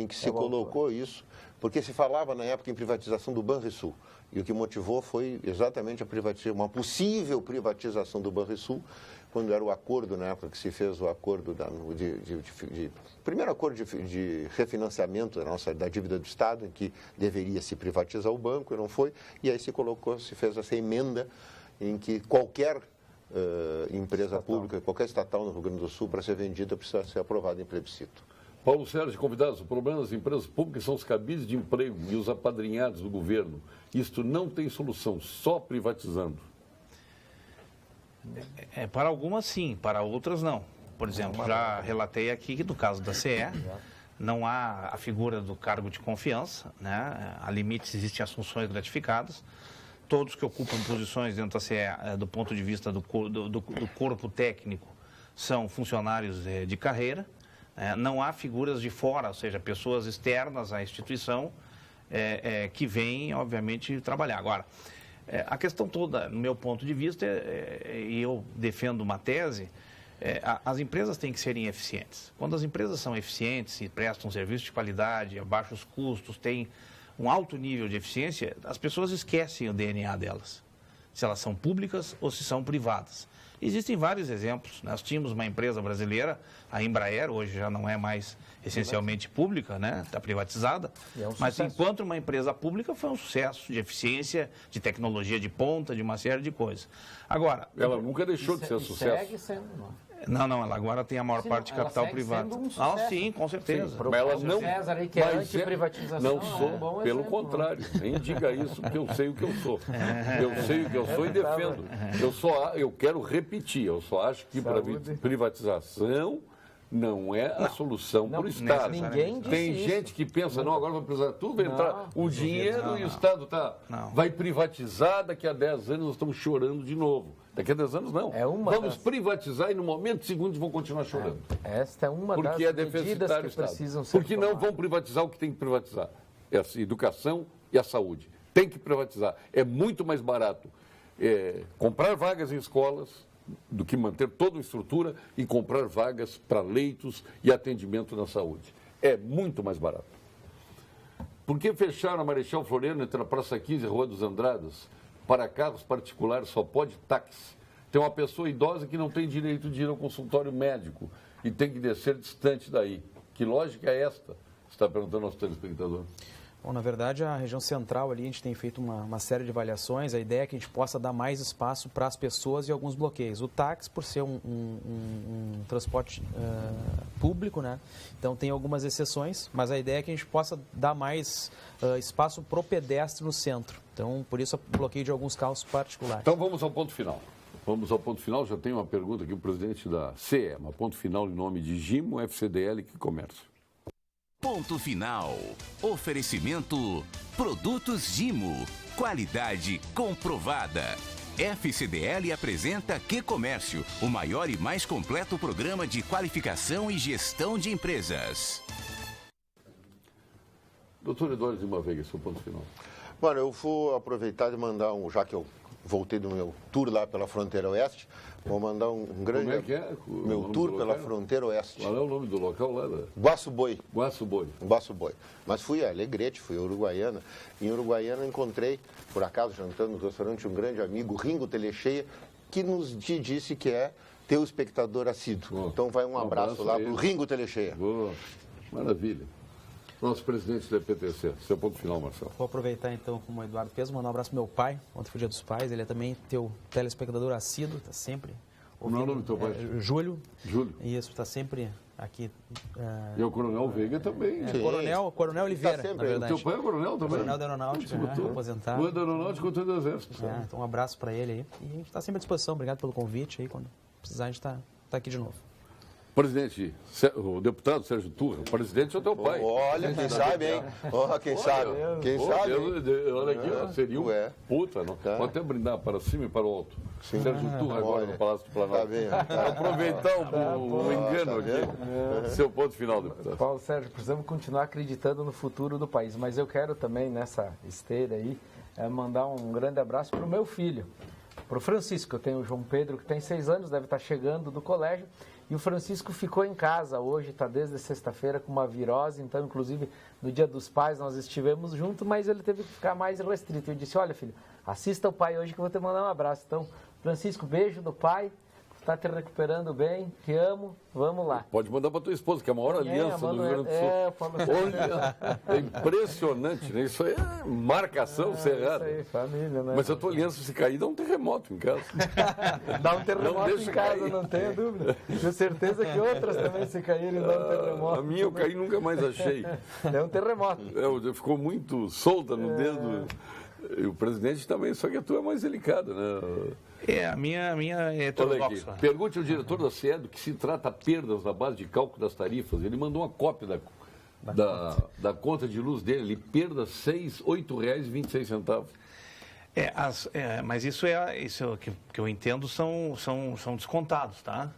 que se colocou isso, porque se falava na época em privatização do Banrisul. E o que motivou foi exatamente uma possível privatização do Banrisul, quando era o acordo, na época que se fez o acordo primeiro acordo de refinanciamento da dívida do Estado, em que deveria se privatizar o banco, e não foi, e aí se fez essa emenda em que qualquer empresa pública, qualquer estatal no Rio Grande do Sul, para ser vendida, precisa ser aprovada em plebiscito. Paulo Sérgio, convidados, o problema das empresas públicas são os cabides de emprego e os apadrinhados do governo. Isto não tem solução, só privatizando. Para algumas sim, para outras não. Por exemplo, já relatei aqui que no caso da CE, não há a figura do cargo de confiança, né? A limites existem as funções gratificadas. Todos que ocupam posições dentro da CE, do ponto de vista do corpo técnico, são funcionários de carreira. Não há figuras de fora, ou seja, pessoas externas à instituição que vêm, obviamente, trabalhar. Agora, a questão toda, no meu ponto de vista, e eu defendo uma tese, as empresas têm que serem eficientes. Quando as empresas são eficientes e prestam um serviço de qualidade, a baixos custos, têm um alto nível de eficiência, as pessoas esquecem o DNA delas, se elas são públicas ou se são privadas. Existem vários exemplos. Nós tínhamos uma empresa brasileira, a Embraer, hoje já não é mais essencialmente pública, né? Está privatizada, mas enquanto uma empresa pública foi um sucesso de eficiência, de tecnologia de ponta, de uma série de coisas. Agora, ela nunca deixou de ser sucesso. Segue sendo, Não, ela agora tem a maior parte de capital privado. Sim, com certeza. Mas ela não. César aí que é anti-privatização. Não sou, pelo contrário. Nem diga isso, porque eu sei o que eu sou. Eu sei o que eu sou e defendo. Eu quero repetir, eu só acho que privatização não é a solução para o Estado. Tem gente que pensa, não, agora vai precisar tudo entrar, o dinheiro e o Estado vai privatizar, daqui a 10 anos nós estamos chorando de novo. Daqui a 10 anos não. Vamos privatizar e no momento seguinte vão continuar chorando. Esta é uma das medidas que precisam ser Porque não vão privatizar o que tem que privatizar. É a educação e a saúde. Tem que privatizar. É muito mais barato comprar vagas em escolas do que manter toda a estrutura e comprar vagas para leitos e atendimento na saúde. É muito mais barato. Por que fecharam a Marechal Floriano entre a Praça 15 e a Rua dos Andradas? Para carros particulares só pode táxi. Tem uma pessoa idosa que não tem direito de ir ao consultório médico e tem que descer distante daí. Que lógica é esta? Você está perguntando ao nosso telespectador. Bom, na verdade, a região central ali, a gente tem feito uma série de avaliações. A ideia é que a gente possa dar mais espaço para as pessoas e alguns bloqueios. O táxi, por ser um transporte público, né? Então tem algumas exceções, mas a ideia é que a gente possa dar mais espaço para o pedestre no centro. Então, por isso, o bloqueio de alguns carros particulares. Então, vamos ao ponto final. Vamos ao ponto final. Já tem uma pergunta aqui, o presidente da CE, uma ponto final em nome de Gimo, FCDL e Comércio. Ponto final. Oferecimento Produtos Gimo. Qualidade comprovada. FCDL apresenta Que Comércio, o maior e mais completo programa de qualificação e gestão de empresas. Doutor Eduardo de uma Veiga, seu ponto final. Mano, eu vou aproveitar e mandar já que eu voltei do meu tour lá pela fronteira oeste, vou mandar um grande... Como é que é? Meu tour pela fronteira oeste. Qual é o nome do local lá? Guaçu Boi. Guaçu Boi. Guaçu Boi. Mas fui a Alegrete, fui a Uruguaiana. Em Uruguaiana encontrei, por acaso, jantando no restaurante, um grande amigo, Ringo Telecheia, que nos disse que é teu espectador assíduo. Então vai um abraço lá pro Ringo Telecheia. Boa. Maravilha. nosso presidente da EPTC. Seu ponto final, Marcelo. Vou aproveitar então, como o Eduardo fez, mandar um abraço pro meu pai. Ontem foi o Dia dos Pais. Ele é também teu telespectador assíduo, está sempre ouvindo. Qual é o nome do teu pai? Júlio. Júlio. Isso, está sempre aqui. E o Coronel Veiga também. Coronel Oliveira, sempre na aí. verdade. Teu pai é coronel também? Coronel da Aeronáutica, aposentado. Tu é da Aeronáutica ou tu é do Exército? Então um abraço para ele aí. E a gente está sempre à disposição. Obrigado pelo convite aí. Quando precisar, a gente está aqui de novo. Presidente, o deputado Sérgio Turra, o presidente é o teu pai. Olha, quem sabe, hein? Quem sabe? Quem sabe? Olha aqui, ó, seria um puta, não? Pode até brindar para cima e para o alto. Sérgio Turra agora no Palácio do Planalto. Tá bem. Aproveitar o engano aqui. Seu ponto final, deputado. Paulo Sérgio, precisamos continuar acreditando no futuro do país, mas eu quero também, nessa esteira aí, mandar um grande abraço para o meu filho, para o Francisco. Eu tenho o João Pedro, que tem 6 anos, deve estar chegando do colégio, e o Francisco ficou em casa hoje, está desde sexta-feira com uma virose, então, inclusive, no Dia dos Pais nós estivemos juntos, mas ele teve que ficar mais restrito. Eu disse, olha, filho, assista o pai hoje que eu vou te mandar um abraço. Então, Francisco, beijo do pai, está te recuperando bem, te amo, vamos lá. Pode mandar para tua esposa, que é a maior aliança do Rio Grande do Sul. Olha, é impressionante, né? Isso aí é marcação cerrada. Isso aí, família, né? Mas a tua aliança, se cair, dá um terremoto em casa. Dá um terremoto em casa, cair. não tenho dúvida. Tenho certeza que outras também, se caírem, dá um terremoto. A minha eu caí e nunca mais achei. É um terremoto. Ficou muito solta no dedo. E o presidente também, só que a tua é mais delicada, né? A minha é Olha aqui, heterodoxa. pergunte ao diretor da CE do que se trata perdas na base de cálculo das tarifas. Ele mandou uma cópia da conta de luz dele, ele perda R$ 8,26. Mas isso que eu entendo são descontados, tá?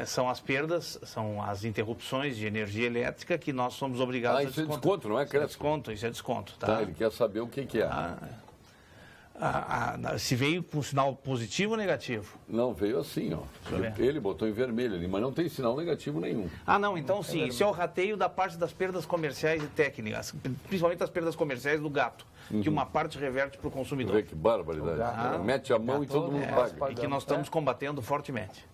São as perdas, são as interrupções de energia elétrica que nós somos obrigados a isso é descontar. desconto, não é crédito? Isso é desconto, tá? Tá, ele quer saber o que é. Se veio com sinal positivo ou negativo? Não, veio assim, ó. Ele botou em vermelho ali, mas não tem sinal negativo nenhum. Não, então sim, isso é o rateio da parte das perdas comerciais e técnicas, principalmente as perdas comerciais do gato, que uma parte reverte para o consumidor. Vê que barbaridade. Mete a mão e todo mundo paga. E que nós estamos combatendo fortemente.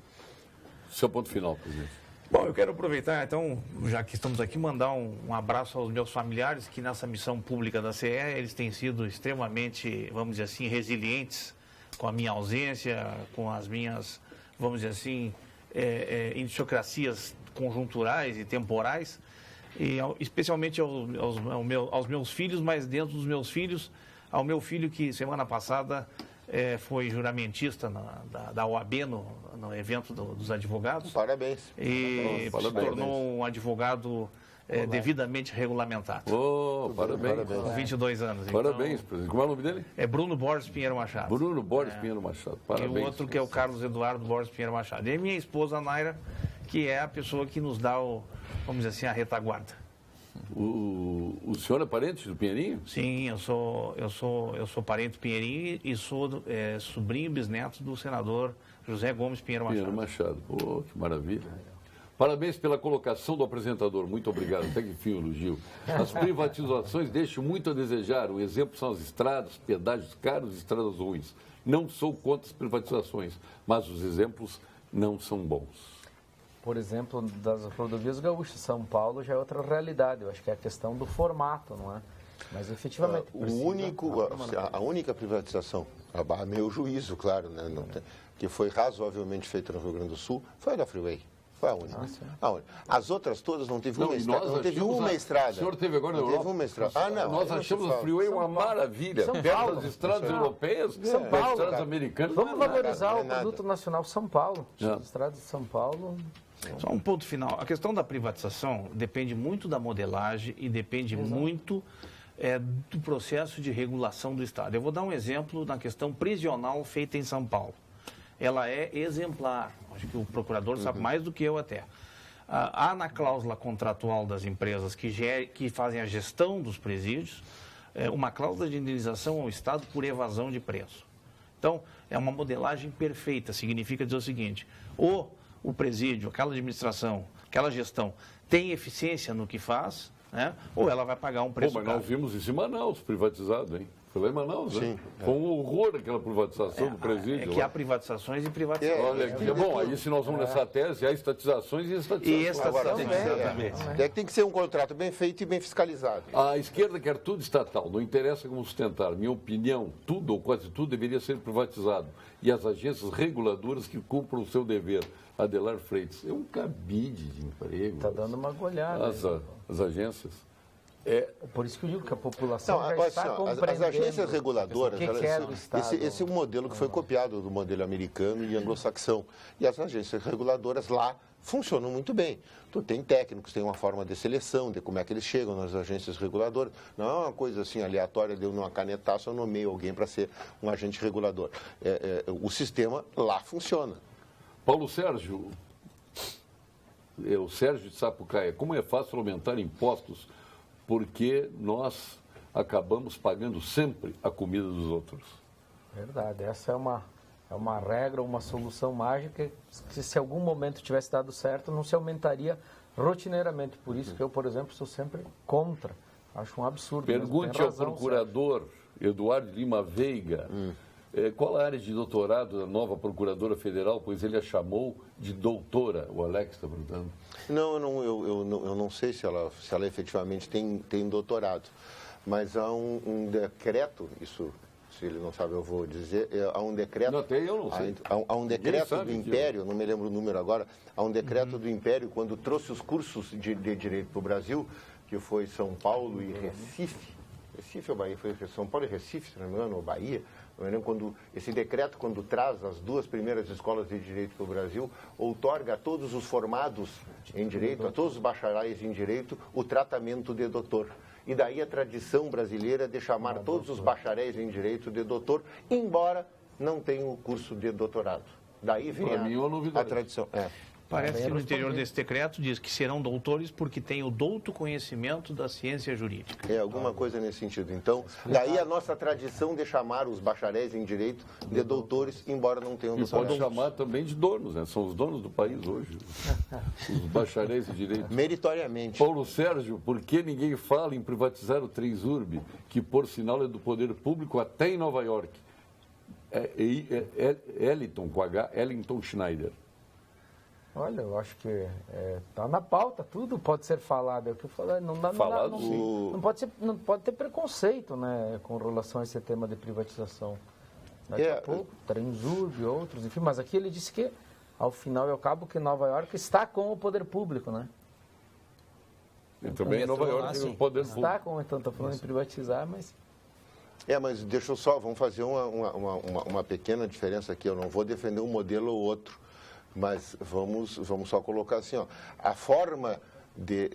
Seu ponto final, presidente. Bom, eu quero aproveitar, então, já que estamos aqui, mandar um abraço aos meus familiares, que nessa missão pública da CE, eles têm sido extremamente, vamos dizer assim, resilientes com a minha ausência, com as minhas, vamos dizer assim, idiosincrasias conjunturais e temporais, e especialmente aos meus filhos, mas dentro dos meus filhos, ao meu filho que semana passada foi juramentista da OAB no evento dos advogados. Parabéns. E se tornou um advogado devidamente regulamentado. Parabéns. Com 22 anos. Parabéns, então, presidente. Como é o nome dele? É Bruno Borges Pinheiro Machado. Bruno Borges Pinheiro Machado. Parabéns. E o outro que é o Carlos Eduardo Borges Pinheiro Machado. E a minha esposa, Naira, que é a pessoa que nos dá, vamos dizer assim, a retaguarda. O senhor é parente do Pinheirinho? Sim, eu sou parente do Pinheirinho e sou sobrinho e bisneto do senador José Gomes Pinheiro Machado. Pinheiro Machado. Que maravilha. Parabéns pela colocação do apresentador. Muito obrigado. Até que fim, elogio. As privatizações deixam muito a desejar. O exemplo são as estradas, pedágios caros e estradas ruins. Não sou contra as privatizações, mas os exemplos não são bons. Por exemplo, das rodovias gaúchas, São Paulo já é outra realidade. Eu acho que é a questão do formato, não é? Mas efetivamente... A única privatização, a meu juízo, claro, né, que foi razoavelmente feita no Rio Grande do Sul, foi a da Freeway. Foi a única. As outras todas não teve uma estrada. Não teve uma estrada. O senhor teve agora na Europa? Teve uma estrada. Nós achamos a Freeway uma maravilha. Perto das estradas europeias, São Paulo, das estradas americanas. Vamos valorizar o produto nacional São Paulo. As estradas de São Paulo... Só um ponto final. A questão da privatização depende muito da modelagem e depende muito do processo de regulação do Estado. Eu vou dar um exemplo na questão prisional feita em São Paulo. Ela é exemplar. Acho que o procurador sabe mais do que eu até. Há na cláusula contratual das empresas que fazem a gestão dos presídios uma cláusula de indenização ao Estado por evasão de preço. Então, é uma modelagem perfeita. Significa dizer o seguinte, o presídio, aquela administração, aquela gestão tem eficiência no que faz, né? Ou ela vai pagar um preço mas caro. nós vimos isso em Manaus, privatizado, hein? Foi lá em Manaus, né? Sim, Foi um horror aquela privatização do presídio. É que lá. há privatizações e privatizações. Olha, que bom, aí se nós vamos nessa tese, há estatizações e estatizações. E Agora, exatamente. tem que ser um contrato bem feito e bem fiscalizado. A esquerda quer tudo estatal, não interessa como sustentar. Minha opinião, tudo ou quase tudo deveria ser privatizado. E as agências reguladoras que cumpram o seu dever. Adelar Freitas, é um cabide de emprego. Está dando uma goleada. As agências. Por isso que eu digo que a população Não, já agora, está assim, ó, compreendendo. as agências reguladoras, O que é do Estado? esse é um modelo que foi copiado do modelo americano e anglo-saxão. E as agências reguladoras lá funcionam muito bem. Tu tem técnicos, tem uma forma de seleção, de como é que eles chegam nas agências reguladoras. Não é uma coisa assim aleatória, deu numa canetaça, eu nomeio alguém para ser um agente regulador. O sistema lá funciona. Paulo Sérgio, o Sérgio de Sapucaia, como é fácil aumentar impostos porque nós acabamos pagando sempre a comida dos outros? Verdade, essa é uma regra, uma solução mágica que se algum momento tivesse dado certo, não se aumentaria rotineiramente. Por isso que eu, por exemplo, sou sempre contra. Acho um absurdo. Pergunte ao procurador Eduardo Lima Veiga qual a área de doutorado da nova procuradora federal, pois ele a chamou de doutora. O Alex está perguntando. Não, eu não sei se ela efetivamente tem doutorado, mas há um decreto, isso, se ele não sabe eu vou dizer, há um decreto... Não, até eu não sei. Há um decreto do Império, não me lembro o número agora, há um decreto do Império quando trouxe os cursos de direito para o Brasil, que foi São Paulo e Recife. Recife ou Bahia? Foi São Paulo e Recife, se não me engano, ou Bahia. Esse decreto, quando traz as duas primeiras escolas de direito para o Brasil, outorga a todos os formados em direito, a todos os bacharéis em direito, o tratamento de doutor. E daí a tradição brasileira de chamar todos os bacharéis em direito de doutor, embora não tenham o curso de doutorado. Daí vem a tradição. Parece que no interior desse decreto diz que serão doutores porque têm o douto conhecimento da ciência jurídica. Alguma coisa nesse sentido. Então, daí a nossa tradição de chamar os bacharéis em direito de doutores, embora não tenham doutorado. E pode chamar também de donos, né? São os donos do país hoje, os bacharéis em direito. Meritoriamente. Paulo Sérgio, por que ninguém fala em privatizar o Transurb, que por sinal é do poder público até em Nova York? Ellington, com H, Ellington Schneider. Olha, eu acho que está na pauta, tudo pode ser falado. É o que eu falei, não pode ter preconceito, né, com relação a esse tema de privatização. Daqui a pouco, Transurb, outros, enfim, mas aqui ele disse que, ao final e ao cabo, que Nova York está com o poder público, né? E também Nova York tem o poder público. Está com, então, está falando em privatizar, mas... Mas deixa eu só, vamos fazer uma pequena diferença aqui. Eu não vou defender um modelo ou outro. Mas vamos só colocar assim, ó, a forma de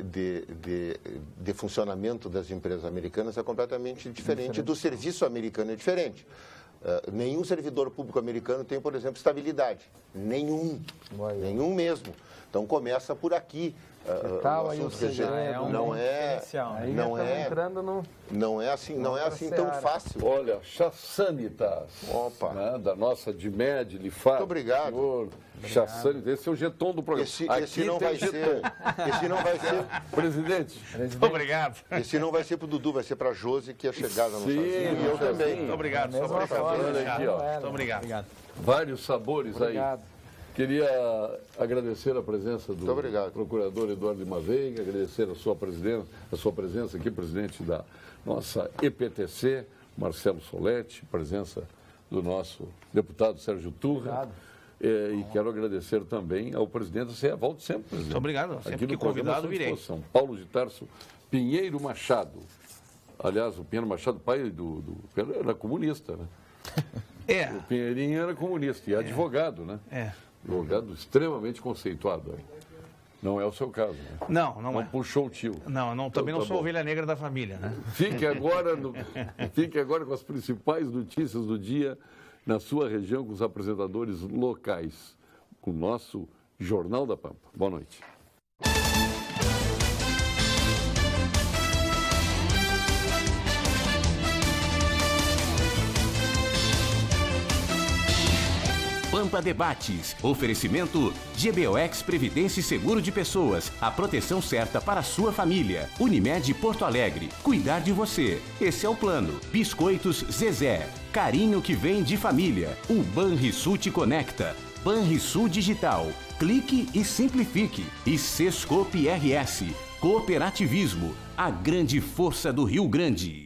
funcionamento das empresas americanas é completamente diferente do serviço americano, é diferente. Nenhum servidor público americano tem, por exemplo, estabilidade. Nenhum mesmo. Então começa por aqui. Não é assim tão fácil. Olha, Chassanitas, da nossa DIMED, Lifar. Muito obrigado. Senhor, Chassanitas, esse é o jeton do programa. Esse não vai ser. Presidente. Obrigado. Esse não vai ser para o Dudu, vai ser para a Josi, que é chegada no e eu também. Muito obrigado. Muito obrigado. Vários sabores aí. Queria agradecer a presença do procurador Eduardo Lima Veiga, agradecer a sua presença aqui, presidente da nossa EPTC, Marcelo Soletti, presença do nosso deputado Sérgio Turra. E quero agradecer também ao presidente da CE. Volto sempre, presidente. Muito obrigado. Sempre que convidado, virei. São Paulo de Tarso Pinheiro Machado. Aliás, o Pinheiro Machado, pai do era comunista, né? O Pinheirinho era comunista e advogado, né? Advogado extremamente conceituado. Não é o seu caso, né? Não é. Puxou o tio. Não, também não sou ovelha negra da família, né? Fique agora com as principais notícias do dia na sua região com os apresentadores locais, com o nosso Jornal da Pampa. Boa noite. Pampa Debates. Oferecimento GBOX Previdência e Seguro de Pessoas. A proteção certa para a sua família. Unimed Porto Alegre. Cuidar de você. Esse é o plano. Biscoitos Zezé. Carinho que vem de família. O Banrisul te conecta. Banrisul Digital. Clique e simplifique. E Sescope RS. Cooperativismo. A grande força do Rio Grande.